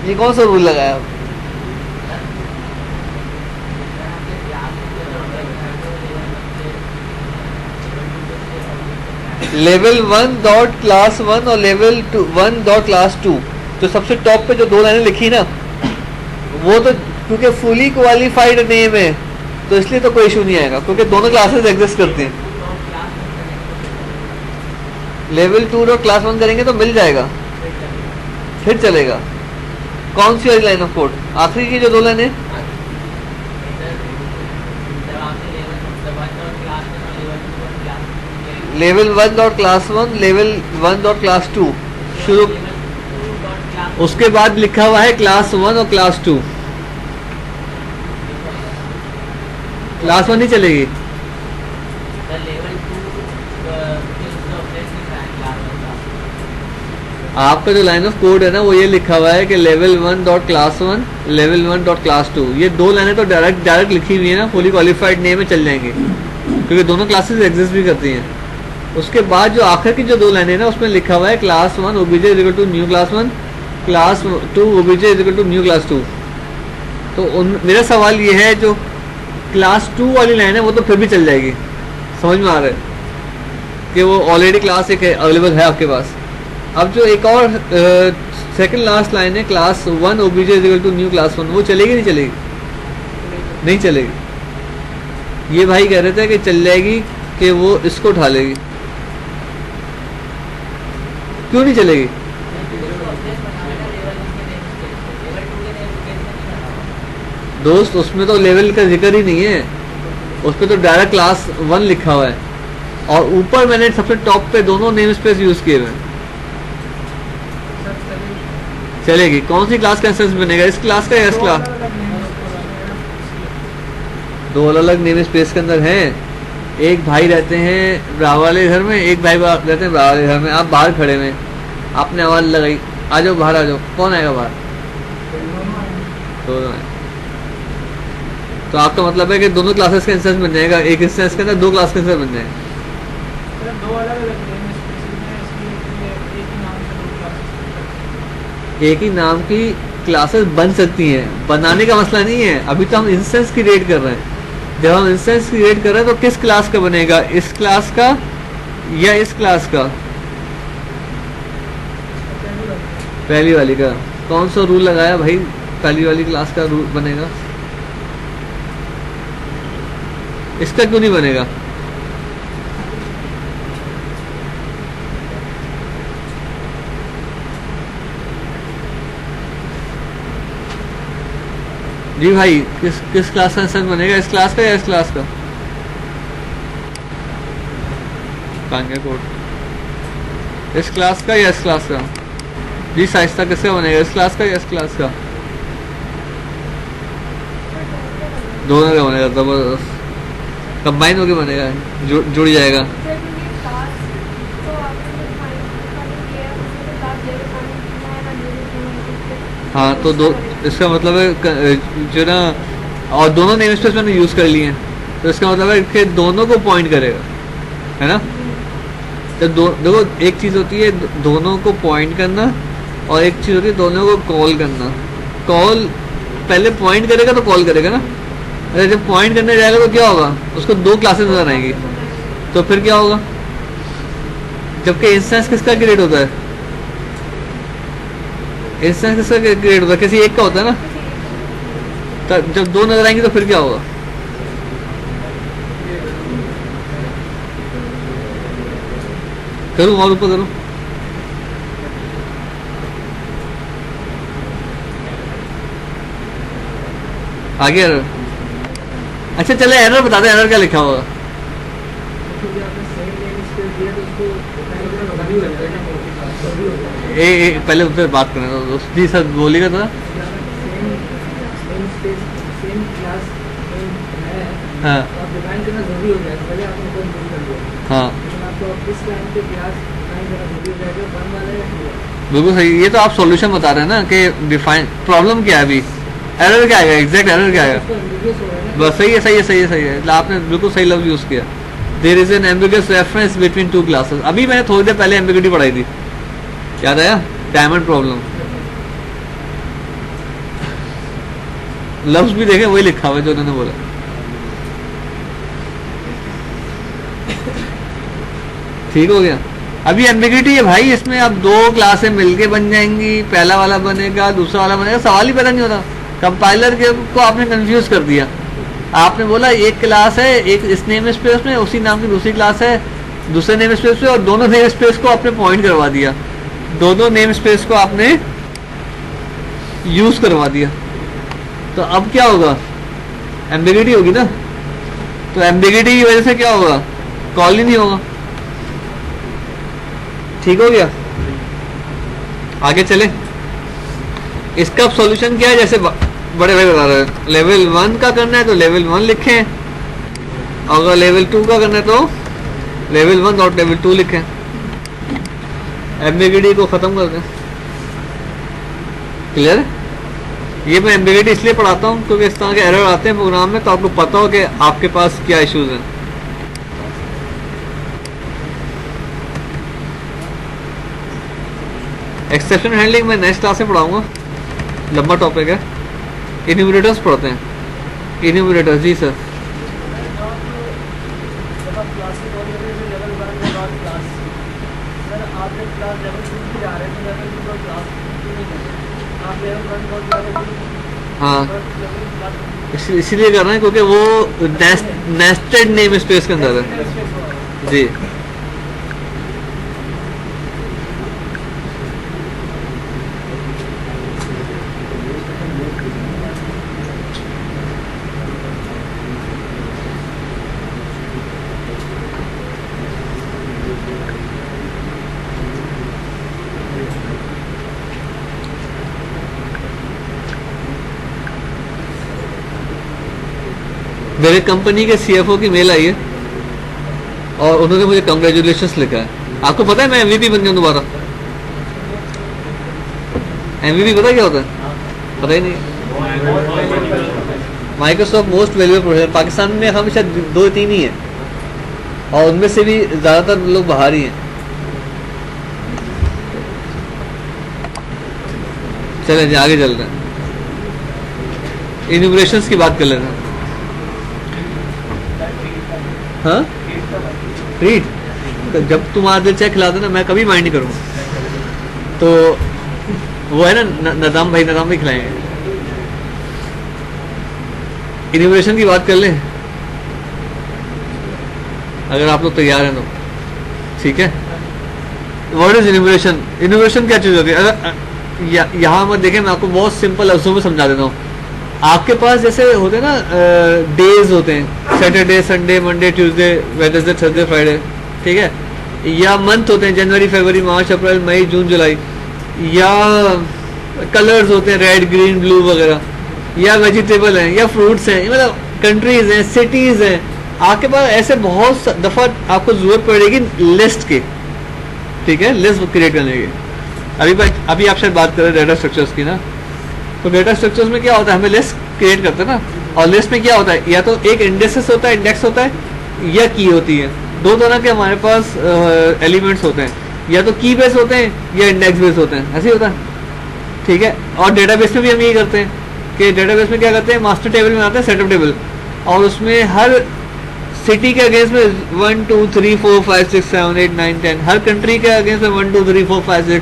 ये कौन सा रूल लगाया आप? लेवल 1 डॉट क्लास 1 और लेवल 1 डॉट क्लास 2, तो सबसे टॉप पे जो दो लाइनें लिखी ना, वो तो क्योंकि फुली क्वालिफाइड नेम है तो इसलिए तो कोई इशू नहीं आएगा, क्योंकि दोनों क्लासेस एग्जिस्ट करती हैं। लेवल 2 डॉट क्लास 1 करेंगे तो मिल जाएगा, फिर चलेगा। कौन सी वाली लाइन ऑफ कोड? आखिरी की जो दो लाइनें, level 1 dot class 1 level 1 dot class 2 शुरू, उसके बाद लिखा हुआ है क्लास 1 और क्लास 2। क्लास 1 नहीं चलेगी। आपका जो लाइन ऑफ कोड है ना वो ये लिखा हुआ है कि level 1 dot class 1 level 1 dot class 2, ये दो लाइनें तो डायरेक्ट लिखी हुई है ना, फुली क्वालिफाइड नेम में चल जाएंगे क्योंकि दोनों क्लासेस एग्जिस्ट भी करती हैं। उसके बाद जो आखिर की जो दो लाइनें ना उसमें लिखा हुआ है class 1 OBJ is equal to new class 1, class 2 OBJ is equal to new class 2। तो मेरा सवाल ये है जो क्लास 2 वाली लाइन है वो तो फिर भी चल जाएगी, समझ में आ रहा है कि वो ऑलरेडी क्लास एक अवेलेबल है आपके पास। अब जो एक और सेकंड लास्ट लाइन है class 1 OBJ is equal to new class 1, वो चलेगी नहीं चलेगी? नहीं चलेगी। ये भाई कह रहे थे कि चल जाएगी कि वो इसको उठा लेगी, क्यों नहीं चलेगी? दोस्त उसमें तो लेवल का जिक्र ही नहीं है, उस पर तो डायरेक्ट क्लास 1 लिखा हुआ है और ऊपर मैंने सबसे टॉप पे दोनों नेम स्पेस यूज किए हुए हैं। चलेगी। कौन सी क्लास का इंस्टेंस बनेगा, इस क्लास का या इस क्लास? दो अलग अलग नेम स्पेस के अंदर हैं। एक भाई रहते हैं ब्रावा वाले घर में, एक भाई रहते हैं ब्रावा वाले घर में। आप बाहर खड़े में, आपने आवाज लगाई आ जाओ बाहर आ जाओ, कौन आएगा बाहर? दोनों आए। तो आपका मतलब है कि दोनों क्लासेस का इंस्टेंस बन जाएगा, एक इंस्टेंस के अंदर दो क्लास के इंस्टेंस बन जाएंगे। दो अलग अलग नेम स्पेसेस हैं, इसलिए एक ही नाम से दो क्लासेस। एक ही नाम की क्लासेस बन सकती हैं, बनाने का मसला नहीं है। अभी तो हम इंस्टेंस क्रिएट कर रहे हैं। जब हम इंस्टेंस क्रिएट कर रहे हैं तो किस क्लास का बनेगा, इस क्लास का या इस क्लास का? पहली वाली का। कौन सा रूल लगाया भाई, पहली वाली क्लास का रूल बनेगा, इसका क्यों नहीं बनेगा? जी भाई, किस क्लास का इंस्टेंस बनेगा, इस क्लास का या इस क्लास का? कोड इस क्लास का या इस क्लास का? जी साइस्ता किसका बनेगा, इस क्लास का या इस क्लास का? दोनों का बनेगा। जबरदस्त, कंबाइन होके बनेगा, जुड़ जाएगा। हाँ तो दो, इसका मतलब है जो ना, और दोनों नेम स्पेस मैंने यूज कर लिए हैं, तो इसका मतलब है कि दोनों को पॉइंट करेगा, है ना? तो देखो, एक चीज होती है दोनों को पॉइंट करना और एक चीज होती है दोनों को कॉल करना। कॉल पहले पॉइंट करेगा तो कॉल करेगा ना। अरे जब पॉइंट करने जाएगा तो क्या होगा, उसको दो क्लासेस नजर आएंगी, तो फिर क्या होगा? जबकि इंस्टेंस किसका क्रिएट होता है, इंस्टेंस किसका क्रिएट होता है, किसी एक का होता है ना। तो जब दो नजर आएंगे तो फिर क्या होगा? करूँ और ऊपर करूँ? आगे एरर। अच्छा चले एरर बता दे, एरर क्या लिखा होगा? पहले उससे बात करना तो जी सर बोलिएगा था। हाँ हाँ बिल्कुल सही। ये तो आप सॉल्यूशन बता रहे हैं ना कि डिफाइन प्रॉब्लम क्या है, अभी एरर क्या आएगा, एग्जैक्ट एरर क्या आएगा? बस सही है, सही है, सही है, सही है। आपने बिल्कुल सही लफ्ज यूज किया। There is an ambiguous reference between two classes. अभी मैंने थोड़ी देर पहले एम्बिग्यूटी पढ़ाई थी, याद आया? डायमंड प्रॉब्लम, लफ्ज भी देखे वही लिखा हुआ जो उन्होंने बोला। ठीक हो गया। अभी एम्बिग्यूटी है भाई, इसमें अब दो क्लासें मिलके बन जाएंगी, पहला वाला बनेगा दूसरा वाला बनेगा, सवाल ही पैदा नहीं होता। कंपाइलर के को आपने कंफ्यूज कर दिया। आपने बोला एक क्लास है, एक इस नेम स्पेस में, उसी नाम की दूसरी क्लास है दूसरे नेम स्पेस पे, और दोनों नेम स्पेस को आपने पॉइंट करवा दिया, दोनों नेम स्पेस को आपने यूज करवा दिया। तो अब क्या होगा, एम्बिग्यूटी होगी ना। तो एम्बिग्यूटी की वजह से क्या होगा, कॉल ही नहीं होगा। ठीक हो गया, आगे चले। इसका सॉल्यूशन क्या है, जैसे बड़े भाई बता रहे हैं, लेवल 1 का करना है तो लेवल 1 लिखें, अगर लेवल 2 का करना है तो लेवल 1 और लेवल 2 लिखें। एम्बिग्यूटी को खत्म कर दें। क्लियर? ये मैं एम्बिग्यूटी इसलिए पढ़ाता हूँ क्योंकि इस तरह के एरर आते हैं प्रोग्राम में, तो आपको पता हो कि आपके पास क्या इश्यूज हैं। एक्सेप्शन हैंडलिंग मैं नेक्स्ट क्लास में पढ़ाऊंगा, लंबा टॉपिक है। इन्यूमरेटर्स पढ़ते हैं। इन्यूमरेटर्स, जी सर। आप जब क्लास लेवल 2 की जा रहे हैं तो लेवल 2 का क्लास आप लेवल 1 बहुत ज़्यादा हाँ लेवल इसीलिए कर रहे हैं क्योंकि वो नेस्टेड नेम स्पेस के अंदर है जी। मेरे कंपनी के सीएफओ की मेल आई है और उन्होंने मुझे कंग्रेचुलेशंस लिखा है। आपको पता है मैं एमवीपी बन गया दोबारा। एमवीपी पता क्या होता है? पता ही नहीं। Microsoft most valuable professional Pakistan में हमेशा 2-3 ही है और उनमें से भी ज़्यादातर लोग बाहर ही हैं। चलें जी आगे चल रहे हैं, इन्यूमरेशंस की बात कर लेते हैं। हाँ ट्रीट तो जब तुम्हारा दिल चाहे खिला देना, मैं कभी माइंड नहीं करूँगा। तो वो है ना नदाम भाई खिलाएंगे। इन्यूमरेशन की बात कर लें अगर आप लोग तैयार हैं तो, ठीक है। What is enumeration? इन्यूमरेशन क्या चीज़ होती है? अगर यहाँ मत देखें, मैं आपको बहुत सिंपल लफ्जों में समझा देता हूँ। आपके पास जैसे होते हैं ना डेज होते हैं, Saturday Sunday Monday Tuesday Wednesday Thursday Friday, ठीक है। या मंथ होते हैं जनवरी फरवरी मार्च अप्रैल मई जून जुलाई। या कलर्स होते हैं रेड ग्रीन ब्लू वगैरह। या वेजिटेबल हैं या फ्रूट्स हैं, मतलब कंट्रीज हैं सिटीज़ हैं। आपके पास ऐसे बहुत दफ़ा आपको ज़रूरत पड़ेगी लिस्ट की, ठीक है, लिस्ट क्रिएट करने की। अभी आप शायद बात कर रहे हैं डेटा स्ट्रक्चर्स की ना। तो डेटा स्ट्रक्चर्स में क्या होता है, हमें लिस्ट क्रिएट करते हैं ना, और लिस्ट में क्या होता है, या तो एक इंडेक्स होता है या की होती है। दो तरह के हमारे पास एलिमेंट्स होते हैं, या तो की बेस होते हैं या इंडेक्स बेस होते हैं, ऐसे ही होता है, ठीक है। और डेटाबेस में भी हम यही करते हैं कि डेटाबेस में क्या करते हैं, मास्टर टेबल में आता है सेटअप टेबल, और उसमें हर सिटी के अगेंस्ट में 1 2 3 4 5 6 7 8 9 10, हर कंट्री के अगेंस्ट में 1 2 3 4 5 6,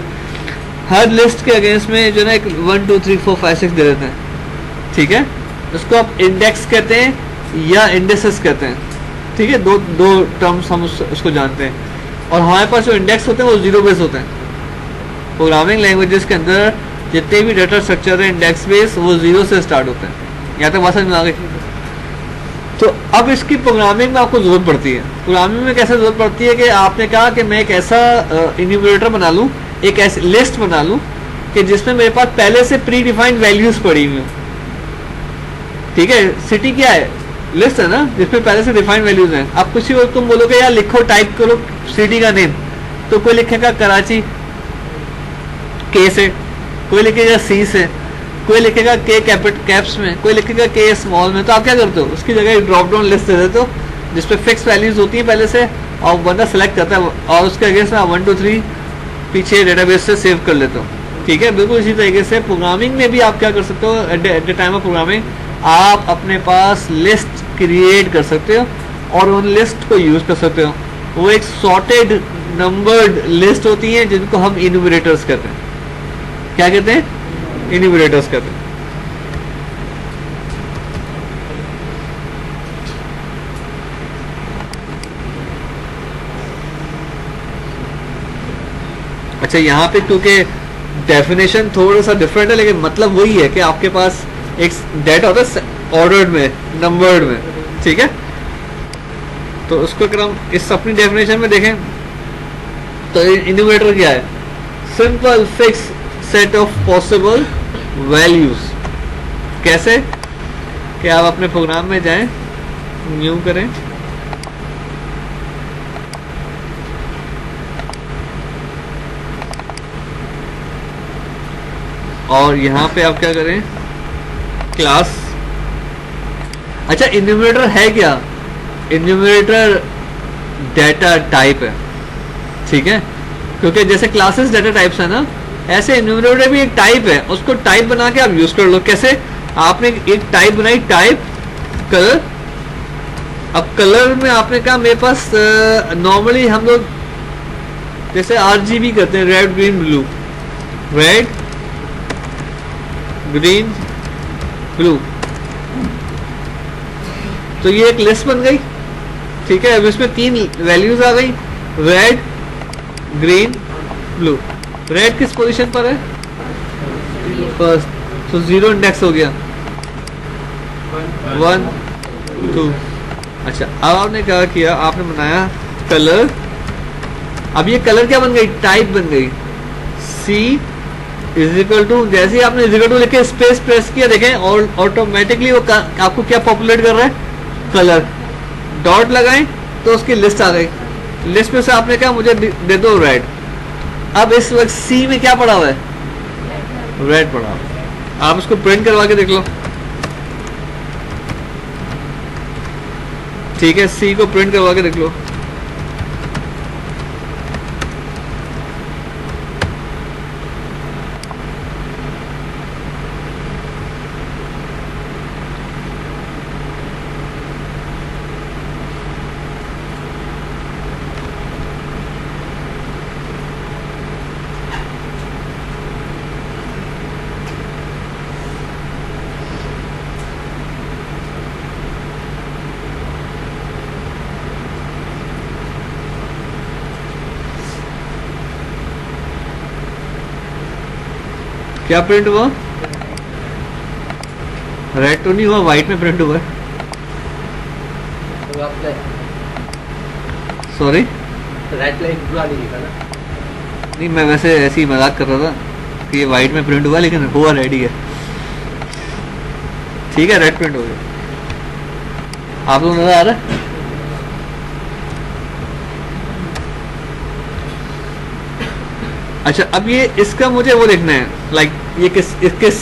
हर लिस्ट के अगेंस्ट में जो ना एक 1 2 3 4 5 6 दे देते हैं, ठीक है। उसको आप इंडेक्स कहते हैं या इंडेक्सेस कहते हैं, ठीक है। दो टर्म्स हम उसको जानते हैं। और हमारे पास जो इंडेक्स होते हैं वो जीरो बेस होते हैं। प्रोग्रामिंग लैंग्वेजेस के अंदर जितने भी डाटा स्ट्रक्चर है इंडेक्स बेस वो जीरो से स्टार्ट होते हैं। यहाँ तक बात समझ में आ गई? तो अब इसकी प्रोग्रामिंग में आपको जरूरत पड़ती है। प्रोग्रामिंग में कैसे जरूरत पड़ती है कि आपने कहा कि मैं एक ऐसा इन्यूमरेटर बना लूँ, एक ऐसी लिस्ट बना लूँ कि जिसमें मेरे पास पहले से प्री डिफाइंड वैल्यूज पड़ी हुई, ठीक है। सिटी क्या है, लिस्ट है ना, जिसमें पहले से डिफाइंड वैल्यूज हैं। अब कुछ ही तुम बोलोगे यार लिखो, टाइप करो सिटी का नेम, तो कोई लिखेगा कराची के से, कोई लिखेगा सी से, कोई लिखेगा के कैप्स में, कोई लिखेगा के स्मॉल में। तो आप क्या करते हो, उसकी जगह ड्रॉप डाउन लिस्ट दे देते हो जिसपे फिक्स वैल्यूज होती है पहले से, और बंदा सेलेक्ट करता है और उसके अगेंस्ट में 1 2 3 पीछे डेटाबेस से सेव कर लेते हो, ठीक है। बिल्कुल इसी तरीके से प्रोग्रामिंग में भी आप क्या कर सकते हो, at the time of programming आप अपने पास लिस्ट क्रिएट कर सकते हो और उन लिस्ट को यूज कर सकते हो। वो एक सॉर्टेड नंबर्ड लिस्ट होती है जिनको हम इन्यूमरेटर्स कहते हैं। क्या कहते हैं? इन्यूमरेटर्स कहते हैं। अच्छा, यहाँ पे क्योंकि डेफिनेशन थोड़ा सा डिफरेंट है लेकिन मतलब वही है कि आपके पास एक डेटा होता है ऑर्डर्ड में, नंबर्ड में, ठीक है। तो उसको अगर हम इस अपनी डेफिनेशन में देखें तो इन्यूमरेटर क्या है, simple fix set of possible values. कैसे कि आप अपने प्रोग्राम में जाएं, न्यू करें, और यहाँ पे आप क्या करें, क्लास। अच्छा, इन्यूमरेटर है क्या? इन्यूमरेटर डेटा टाइप है, ठीक है। क्योंकि जैसे क्लासेस डेटा टाइप्स है ना, ऐसे इन्यूमरेटर भी एक टाइप है, उसको टाइप बना के आप यूज कर लो। कैसे? आपने एक टाइप बनाई, टाइप कलर। अब कलर में आपने कहा मेरे पास नॉर्मली हम लोग जैसे RGB करते हैं, red green blue, red green, blue. तो ये एक लिस्ट बन गई, ठीक है। अब इसमें 3 वैल्यूज आ गई, रेड, ग्रीन, ब्लू। रेड किस पोजीशन पर है? फर्स्ट, तो 0 इंडेक्स हो गया, 1 2। अच्छा, अब आपने क्या किया, आपने बनाया कलर। अब ये कलर क्या बन गई? टाइप बन गई। C इज इक्वल टू, जैसे ही आपने इज इक्वल टू लिखे स्पेस प्रेस किया, देखें और ऑटोमेटिकली वो आपको क्या पॉपुलेट कर रहा है? कलर। डॉट लगाएं तो उसकी लिस्ट आ गई। लिस्ट में से आपने कहा मुझे दे दो रेड। अब इस वक्त C में क्या पड़ा हुआ है? रेड पड़ा हुआ है। आप उसको प्रिंट करवा के देख लो, ठीक है। C को प्रिंट करवा के देख लो। क्या प्रिंट हुआ? रेड तो नहीं हुआ, व्हाइट में प्रिंट हुआ है। तो आपने सॉरी, राइट लाइन पूरा नहीं लिखा ना। नहीं, मैं वैसे ऐसे ही मजाक कर रहा था कि ये व्हाइट में प्रिंट हुआ, लेकिन हुआ रेड ही है। ठीक है, रेड प्रिंट हो गया। आप लोग नजर आ रहा है? अच्छा, अब ये इसका मुझे वो देखना है, लाइक ये किस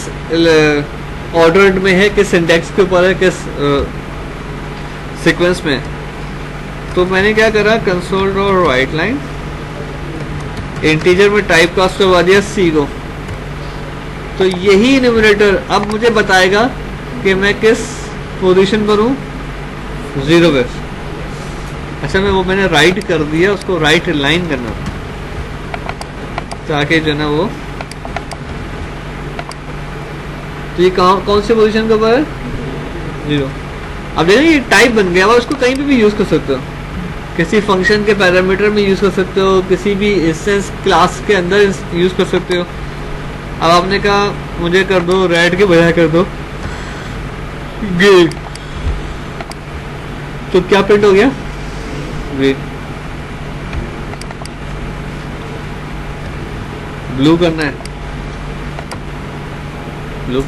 ऑर्डर में है, किस इंडेक्स के ऊपर है, किस सीक्वेंस में। तो मैंने क्या करा, कंसोल और राइट लाइन, इंटीजर में टाइप कास्ट करवा दिया C को। तो यही न्यूमरेटर अब मुझे बताएगा कि मैं किस पोजीशन पर हूँ, 0 पे। अच्छा, मैंने राइट कर दिया, उसको राइट लाइन करना ताकि जो ना वो, तो ये कौन सी पोजीशन के ऊपर है? 0। अब देखिए ये टाइप बन गया, और उसको कहीं पे भी यूज कर सकते हो, किसी फंक्शन के पैरामीटर में यूज कर सकते हो, किसी भी इंस्टेंस क्लास के अंदर यूज कर सकते हो। अब आपने कहा मुझे कर दो रेड के बजाय कर दो ग्रीन, तो क्या प्रिंट हो गया? ग्रीन। ब्लू करना है, ब्लू।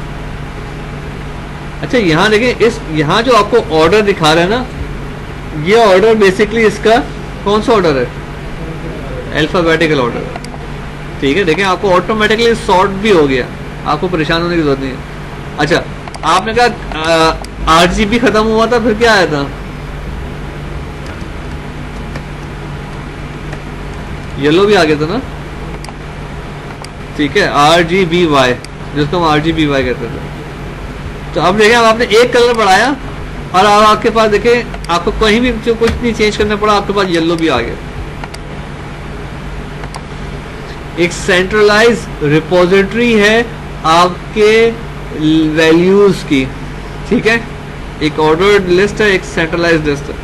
अच्छा, यहाँ देखें, यहाँ जो आपको ऑर्डर दिखा रहा है ना, ये ऑर्डर बेसिकली इसका कौन सा ऑर्डर है? Alphabetical order. ठीक है, देखें आपको ऑटोमेटिकली सॉर्ट भी हो गया, आपको परेशान होने की जरूरत नहीं है। अच्छा, आपने कहा RGB खत्म हुआ था, फिर क्या आया था? येलो भी आ गया था ना, ठीक है, RGBY, जिसको हम RGBY कहते थे। तो अब देखें, अब आपने एक कलर बढ़ाया और अब आपके पास देखें, आपको कहीं भी जो कुछ नहीं चेंज करना पड़ा, आपके पास येलो भी आ गया। एक सेंट्रलाइज रिपोजिटरी है आपके वैल्यूज की, ठीक है। एक ऑर्डर्ड लिस्ट है, एक सेंट्रलाइज लिस्ट है,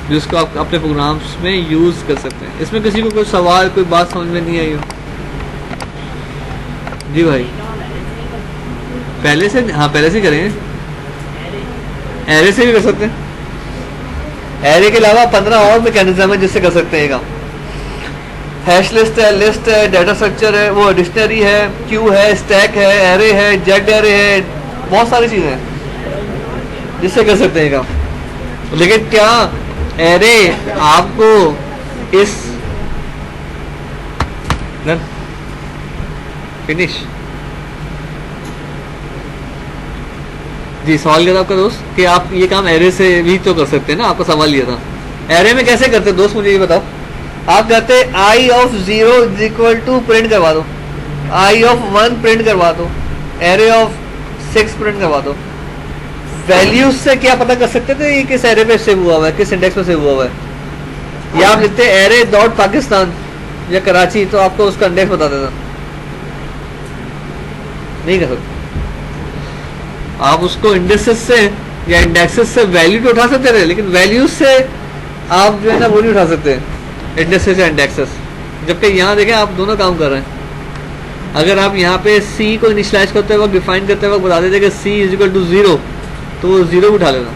जिसको आप अपने प्रोग्राम्स में यूज कर सकते हैं। इसमें किसी को कोई सवाल, कोई बात समझ में नहीं आई हो? जी भाई, पहले से, हाँ पहले से करेंगे, एरे से भी कर सकते हैं। एरे के अलावा 15 और मैकेनिज्म है जिससे कर सकते हैं काम। हैश लिस्ट है, लिस्ट है, डाटा स्ट्रक्चर है, वो डिक्शनरी है, क्यू है, स्टैक है, एरे है, जेड एरे है, बहुत सारी चीजें हैं जिससे कर सकते हैं काम। लेकिन क्या एरे आपको इस फिनिश जी, सवाल किया था आपका दोस्त कि आप ये काम एरे से भी तो कर सकते हैं ना। आपका सवाल ये था, एरे में कैसे करते हैं दोस्त, मुझे ये बताओ। आप कहते I of 0 is equal to print करवा दो, I of 1 प्रिंट करवा दो, एरे ऑफ 6 प्रिंट करवा दो। वैल्यूज से क्या पता कर सकते थे ये किस एरे पे सेव हुआ हुआ है, किस इंडेक्स पे सेव हुआ हुआ है? या आप लिखते एरे डॉट पाकिस्तान या कराची, तो आपको उसका इंडेक्स बता देता। नहीं कर सकते। आप उसको इंडेक्सेस से या इंडेक्सेस से वैल्यू तो उठा सकते थे, लेकिन वैल्यूज से आप जो है ना वो नहीं उठा सकते इंडेक्सेस या इंडेक्सेस। जबकि यहाँ देखें आप दोनों काम कर रहे हैं। अगर आप यहाँ पे सी को इनिशियलाइज करते वक्त, डिफाइन करते वक्त बता देते कि सी इज इक्वल टू 0, तो वो 0 उठा लेना।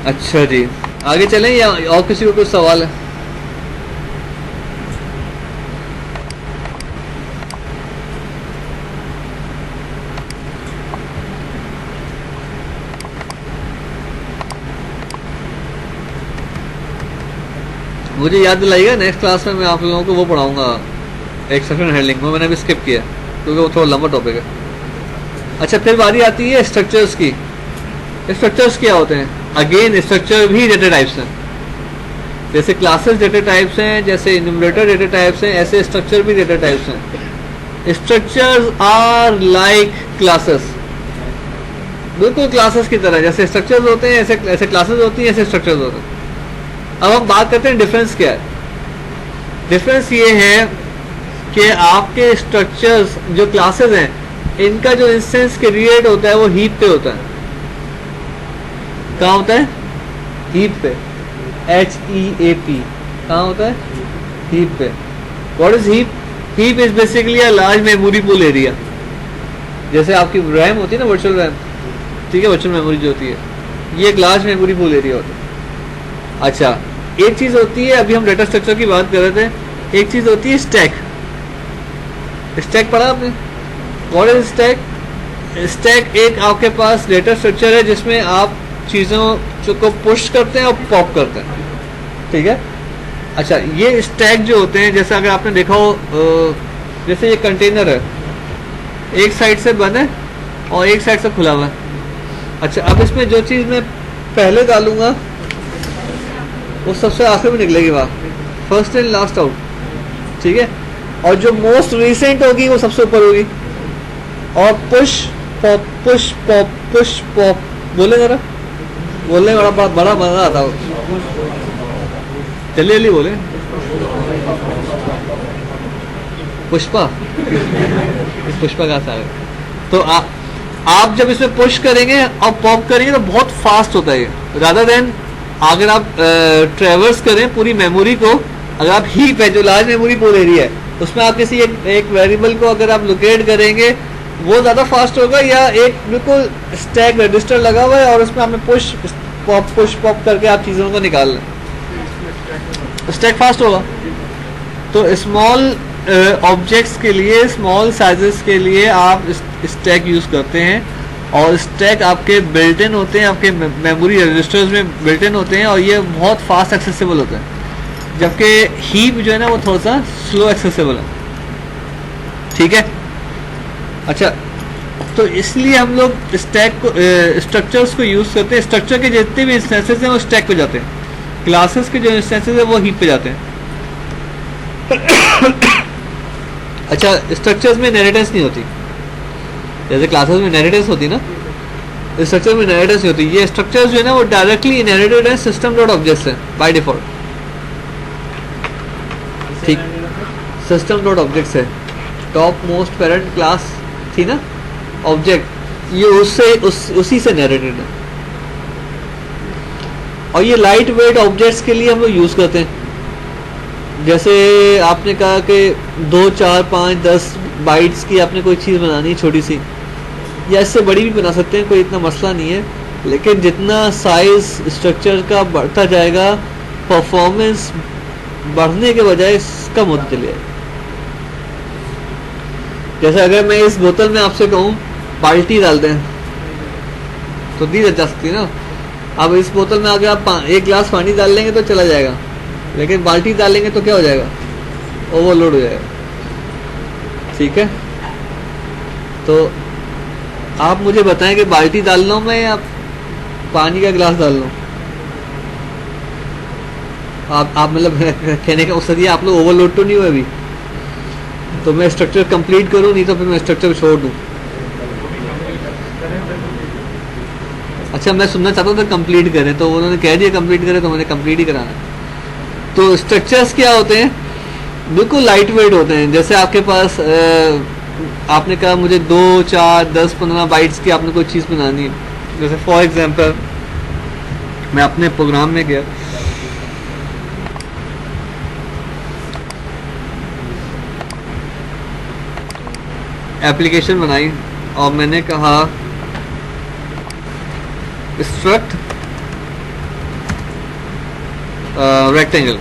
अच्छा जी, आगे चलें या और किसी को कुछ सवाल है? मुझे याद दिलाइएगा, नेक्स्ट क्लास में मैं आप लोगों को वो पढ़ाऊंगा एक्सेप्शन हैंडलिंग में, मैंने अभी स्किप किया क्योंकि वो थोड़ा लंबा टॉपिक है। अच्छा, फिर बारी आती है स्ट्रक्चर्स की। स्ट्रक्चर्स क्या होते हैं? अगेन स्ट्रक्चर भी डेटा टाइप्स हैं। जैसे क्लासेस डेटा टाइप्स हैं, जैसे इन्यूमरेटर डेटा टाइप्स हैं, ऐसे स्ट्रक्चर भी डेटा टाइप्स हैं। स्ट्रक्चर्स आर लाइक क्लासेस, बिल्कुल क्लासेस की तरह। जैसे स्ट्रक्चर्स होते हैं ऐसे क्लासेस होती हैं, ऐसे स्ट्रक्चर्स होते हैं। अब हम बात करते हैं डिफरेंस क्या है। डिफरेंस ये है कि आपके स्ट्रक्चर्स जो क्लासेस हैं, इनका जो इंस्टेंस क्रिएट होता है वो हीप पे होता है। कहाँ होता है? हीप पे, HEAP। कहाँ होता है? हीप पे। What is heap? Heap is basically a large memory pool area. जैसे आपकी रैम होती है ना, वर्चुअल रैम, ठीक है, वर्चुअल मेमोरी जो होती है, ये एक लार्ज मेमोरी पूल एरिया होता है। अच्छा, एक चीज होती है, अभी हम डेटा स्ट्रक्चर की बात कर रहे थे, एक चीज होती है स्टैक। स्टैक पढ़ा आपने? What is stack? स्टैक एक आपके पास डेटा स्ट्रक्चर है जिसमें आप चीज़ों को पुश करते हैं और पॉप करते हैं, ठीक है। अच्छा, ये स्टैक जो होते हैं, जैसे अगर आपने देखा हो, जैसे ये कंटेनर है, एक साइड से बंद है और एक साइड से खुला हुआ है। अच्छा, अब इसमें जो चीज़ मैं पहले डालूंगा वो सबसे आखिर में निकलेगी बाहर, फर्स्ट इन लास्ट आउट, ठीक है। और जो मोस्ट रिसेंट होगी वो सबसे ऊपर होगी। और push pop, push pop, push pop, बोले जरा, बोलने में बड़ा मजा आता है। जल्दी जल्दी बोले। पुष्पा पुष्पा का सारे। तो आप जब इसमें पुश करेंगे और पॉप करेंगे तो बहुत फास्ट होता है, रादर देन अगर आप ट्रेवर्स करें पूरी मेमोरी को। अगर आप हीप है जो लार्ज मेमोरी पूल एरिया है, उसमें आप किसी एक वेरिएबल को अगर आप लोकेट करेंगे वो ज़्यादा फास्ट होगा, या एक बिल्कुल स्टैक रजिस्टर लगा हुआ है और उसमें आपने पुश पॉप करके आप चीज़ों को निकाल लें, स्टैक फास्ट होगा। तो स्मॉल ऑब्जेक्ट्स के लिए, स्मॉल साइजेस के लिए आप स्टैक यूज़ करते हैं, और स्टैक आपके बिल्ट इन होते हैं, आपके मेमोरी रजिस्टर्स में बिल्ट इन होते हैं, और ये बहुत फास्ट एक्सेसिबल होते हैं। जबकि हीप जो है ना वो थोड़ा सा स्लो एक्सेसिबल है, ठीक है। अच्छा, तो इसलिए हम लोग स्टैक को, स्ट्रक्चर्स को यूज़ करते हैं। स्ट्रक्चर के जितने भी इंस्टेंसेस हैं वो स्टैक पे जाते हैं, क्लासेस के जो इंस्टेंसेस हैं वो हीप पे जाते हैं। अच्छा, स्ट्रक्चर्स में इनहेरिटेंस नहीं होती, जैसे क्लासेस में इनहेरिटेंस होती ना, स्ट्रक्चर में इनहेरिटेंस नहीं होती। ये स्ट्रक्चर्स जो है ना वो डायरेक्टली इनहेरिटेड है सिस्टम डॉट ऑब्जेक्ट्स है बाय डिफॉल्ट, ठीक। सिस्टम डॉट ऑब्जेक्ट्स है, टॉप मोस्ट पेरेंट क्लास थी ना ऑब्जेक्ट, ये उसी से इनहेरिटेड है। और ये लाइट वेट ऑब्जेक्ट्स के लिए हम लोग यूज़ करते हैं। जैसे आपने कहा कि 2, 4, 5, 10 बाइट्स की आपने कोई चीज़ बनानी है छोटी सी, या इससे बड़ी भी बना सकते हैं, कोई इतना मसला नहीं है। लेकिन जितना साइज स्ट्रक्चर का बढ़ता जाएगा, परफॉर्मेंस बढ़ने के बजाय कम होती चली जाएगी। जैसे अगर मैं इस बोतल में आपसे कहूँ बाल्टी डाल दें तो दी जा सकती है ना। अब इस बोतल में अगर आप एक गिलास पानी डाल लेंगे तो चला जाएगा, लेकिन बाल्टी डालेंगे तो क्या हो जाएगा? ओवरलोड हो जाएगा, ठीक है। तो आप मुझे बताएं कि बाल्टी डाल लूँ मैं या पानी का गिलास डाल लूँ? आप मतलब कहने का मकसद ये, आप लोग ओवरलोड तो नहीं हुए अभी, तो मैं स्ट्रक्चर कंप्लीट करूँ, नहीं तो फिर मैं स्ट्रक्चर को छोड़ दूँ। अच्छा, मैं सुनना चाहता था कंप्लीट करें, तो उन्होंने कह दिया कंप्लीट करें, तो मैंने कंप्लीट ही कराना। तो स्ट्रक्चर्स क्या होते हैं? बिल्कुल लाइट वेट होते हैं। जैसे आपके पास आपने कहा मुझे 2, 4, 10, 15 बाइट्स की आपने कोई चीज़ बनानी है। जैसे फॉर एग्जांपल मैं अपने प्रोग्राम में गया, एप्लीकेशन बनाई और मैंने कहा स्ट्रक्ट रेक्टेंगल।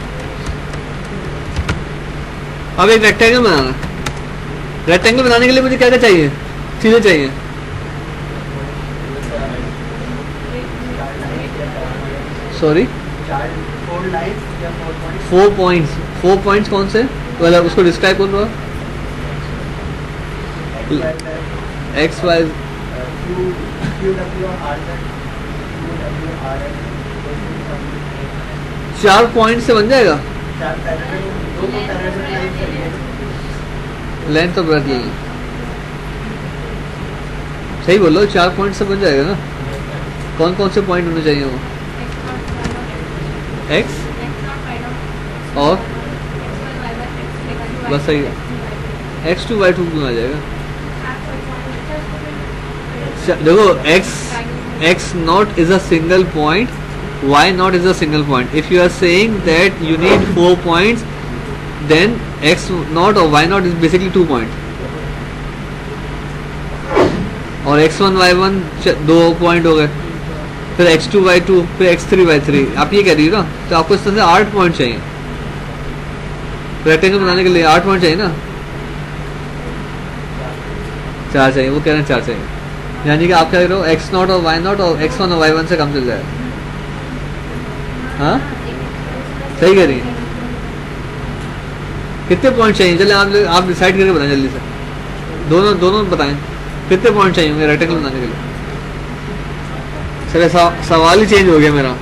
अब एक रेक्टेंगल बनाना है। रेक्टेंगल बनाने के लिए मुझे क्या क्या चाहिए, चीज़ें चाहिए। Sorry, 4 points. 4 पॉइंट्स कौन से, मतलब उसको डिस्क्राइब कर रहा। एक्स वाई, चार पॉइंट से बन जाएगा। लेंथ और ब्रेथ ले लें, सही बोलो, 4 पॉइंट से बन जाएगा ना। कौन कौन से पॉइंट होने चाहिए वो, एक्स और बस सही है, x2 y2 क्यों आ जाएगा। देखो x naught is a single point, y naught is a single point. If you are saying that you need 4 points, then x naught और y naught is basically 2 point, और x1 y1 2 point हो गए, फिर x2 y2, फिर x3 y3। आप ये कह रही हो ना, तो आपको इस तरह से 8 पॉइंट चाहिए। रेक्टेंगल बनाने के लिए 8 पॉइंट चाहिए ना, 4 चाहिए। वो कह रहे हैं 4 चाहिए, यानी कि आप कह रहे हो x नॉट और y नॉट और x1 और y1 से कम चल जाएगा। हाँ सही कह रही है। कितने पॉइंट चाहिए, चले आप डिसाइड करके बताएं जल्दी से। दोनों बताएं कितने पॉइंट चाहिए होंगे रेक्टेंगल बनाने के लिए। चले सवाल ही चेंज हो गया मेरा,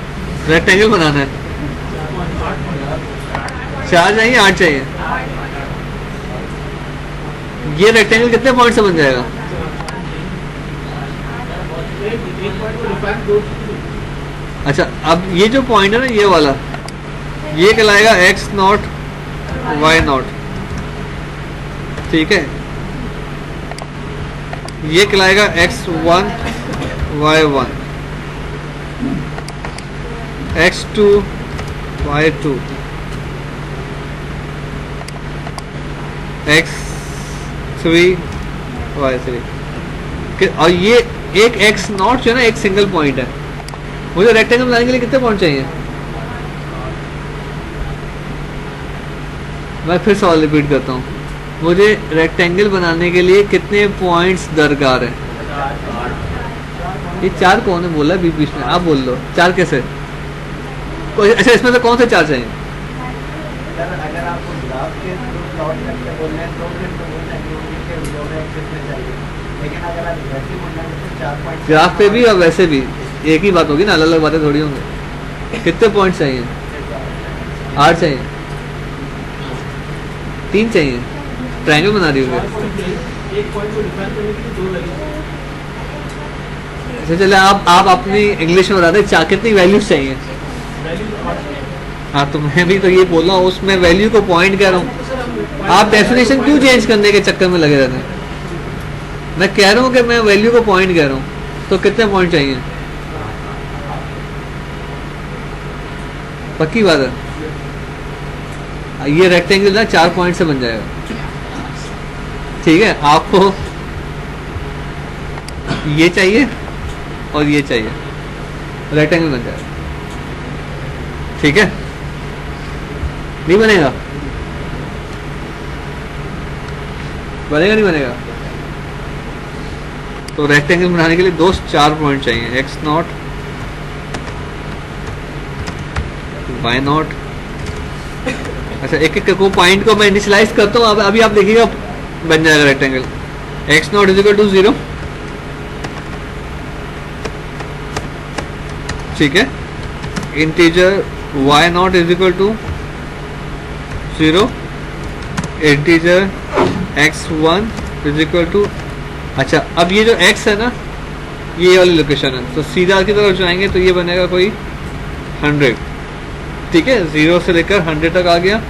रेक्टेंगल बनाना है। 4 चाहिए, 8 चाहिए। ये रेक्टेंगल कितने पॉइंट से बन जाएगा। अच्छा, अब ये जो पॉइंट है ना, ये वाला, ये कहलाएगा x नॉट y नॉट, ठीक है। ये कहलाएगा x1 y1, x2 y2, x3 y3। और ये एक x नॉट जो है ना, एक सिंगल पॉइंट है। मुझे रेक्टेंगल बनाने के लिए कितने पॉइंट चाहिए। मैं फिर सवाल रिपीट करता हूँ, मुझे रेक्टेंगल बनाने के लिए कितने पॉइंट्स दरकार है। ये 4 कौन है बोला बीच बीच में, आप बोल लो 4 कैसे। अच्छा, इसमें से कौन से 4 चाहिए। अगर आपको ग्राफ के थ्रू प्लॉट करके बोल रहे हैं तो फिर तो वो चाहिए कि वीडियो में एक्सेस में चाहिए, लेकिन अगर आप वैसे बोलना है तो 4 पॉइंट ग्राफ पे भी और वैसे भी एक ही बात होगी ना, अलग अलग बातें थोड़ी होंगी। कितने पॉइंट चाहिए। 8 चाहिए, 3 चाहिए। ट्रायंगल बना रही होगी। एक पॉइंट को डिफाइन करने के लिए 2 लगेंगे। अच्छा चले, आप अपनी इंग्लिश में बता दें, कितनी वैल्यूज चाहिए। हाँ, तो मैं भी तो ये बोल रहा हूँ, उसमें वैल्यू को पॉइंट कह रहा हूँ। आप डेफिनेशन क्यों चेंज करने के चक्कर में लगे रहते हैं। मैं कह रहा हूँ कि मैं वैल्यू को पॉइंट कह रहा हूँ, तो कितने पॉइंट चाहिए। पक्की बात है। ये रेक्टेंगल ना 4 पॉइंट से बन जाएगा, ठीक है। आपको ये चाहिए और ये चाहिए, रेक्टेंगल बन जाएगा, ठीक है। नहीं बनेगा, बनेगा नहीं बनेगा। तो रेक्टेंगल बनाने के लिए 4 पॉइंट चाहिए, एक्स नॉट वाई नॉट। अच्छा, एक एक को पॉइंट को मैं इनिशियलाइज करता हूँ। अभी आप देखिएगा बन जाएगा rectangle. X naught is equal to 0, ठीक है। Integer y naught is equal to 0, integer x1 is equal to. अच्छा, अब ये जो x है ना, ये वाली लोकेशन है, तो सीधा की तरफ जाएंगे तो ये बनेगा कोई 100, ठीक है। 0 से लेकर 100 तक आ गया।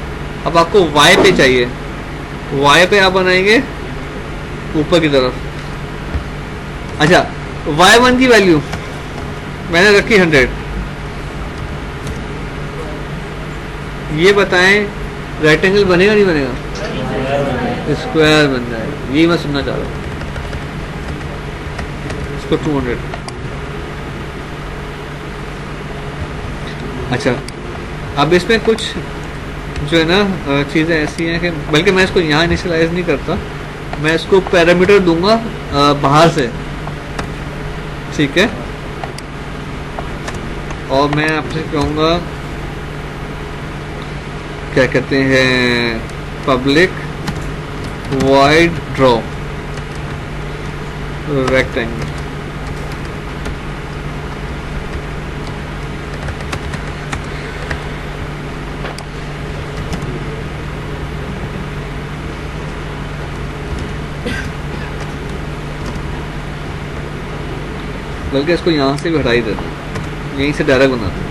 अब आपको y पे चाहिए, y पे आप बनाएंगे ऊपर की तरफ। अच्छा, y1 की वैल्यू मैंने रखी 100। ये बताएं रेक्टेंगल बनेगा नहीं बनेगा? स्क्वायर बन जाएगा, यही मैं सुनना चाह रहा हूँ। इसको 200। अच्छा, अब इसमें कुछ जो है ना चीज़ें ऐसी हैं कि बल्कि मैं इसको यहाँ इनिशियलाइज नहीं करता, मैं इसको पैरामीटर दूंगा बाहर से, ठीक है। और मैं आपसे कहूँगा क्या कहते हैं, पब्लिक वाइड ड्रॉ रेक्टेंगल। बल्कि इसको यहाँ से भी हटा ही देते हैं, यहीं से डायरेक्ट बनाते हैं।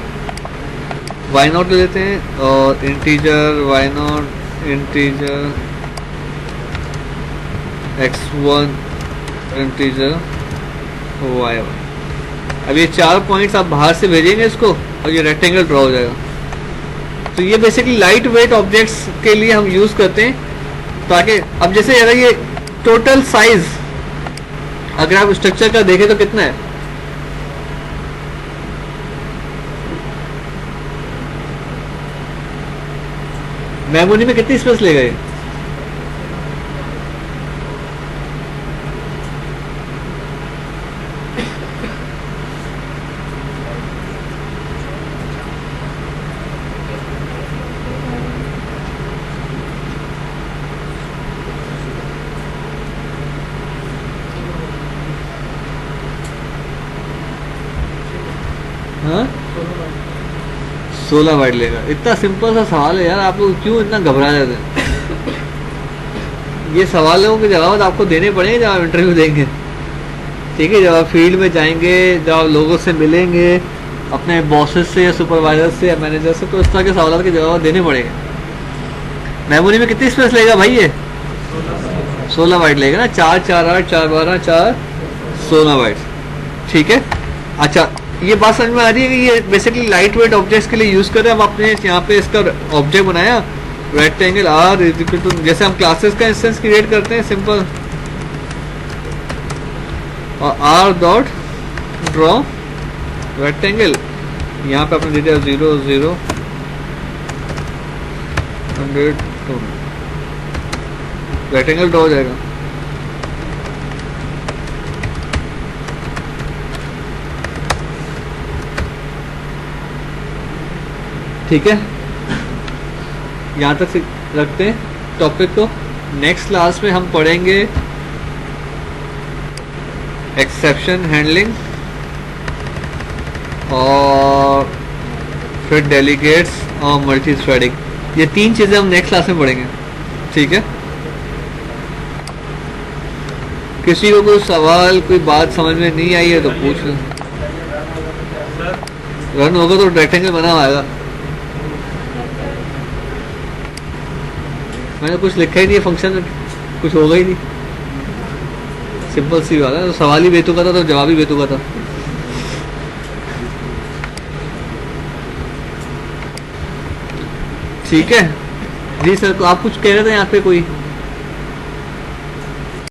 वाई नॉट ले लेते हैं और integer y naught, integer x1, integer y1। अब ये 4 पॉइंट्स आप बाहर से भेजेंगे इसको और ये रेक्टेंगल ड्रॉ हो जाएगा। तो ये बेसिकली लाइट वेट ऑब्जेक्ट्स के लिए हम यूज़ करते हैं, ताकि अब जैसे अगर ये टोटल साइज अगर आप स्ट्रक्चर का देखें तो कितना है, मेमोरी में कितनी स्पेस ले गए? हाँ, 16 बाइट लेगा। इतना सिंपल सा सवाल है यार, आप लोग क्यों इतना घबरा जाते हैं? ये सवालों के जवाब आपको देने पड़ेंगे जब आप इंटरव्यू देंगे, ठीक है। जब आप फील्ड में जाएंगे, जब आप लोगों से मिलेंगे, अपने बॉसेस से या सुपरवाइजर से या मैनेजर से, तो इस तरह के सवालों के जवाब देने पड़ेंगे। मेमोरी में कितनी स्पेस लेगा भाई? ये 16 बाइट लेगा ना, 4 4 8 4 12 4 16 बाइट, ठीक है। अच्छा, ये बात समझ में आ रही है कि ये बेसिकली लाइट वेट ऑब्जेक्ट्स के लिए यूज कर रहे हैं। अब आपने यहाँ पे इसका ऑब्जेक्ट बनाया रेक्टेंगल आर इक्वल टू, जैसे हम क्लासेस का इंस्टेंस क्रिएट करते हैं सिंपल, और आर डॉट ड्रॉ रेक्टेंगल। यहाँ पे आपने दे दिया 0 0 100 200, रेक्टेंगल ड्रॉ हो जाएगा। ठीक है, यहाँ तक रखते हैं टॉपिक को। नेक्स्ट क्लास में हम पढ़ेंगे एक्सेप्शन हैंडलिंग और फिर डेलीगेट्स और मल्टी थ्रेडिंग। ये 3 चीज़ें हम नेक्स्ट क्लास में पढ़ेंगे, ठीक है। किसी को कोई सवाल, कोई बात समझ में नहीं आई है तो पूछ लो। रन होगा तो रेक्टेंगल बना आएगा। मैंने कुछ लिखा ही नहीं है फंक्शन में, कुछ होगा ही नहीं, सिंपल सी बात है। तो सवाल ही बेतुका था तो जवाब ही बेतुका था। ठीक है जी सर, तो आप कुछ कह रहे थे यहाँ पे कोई?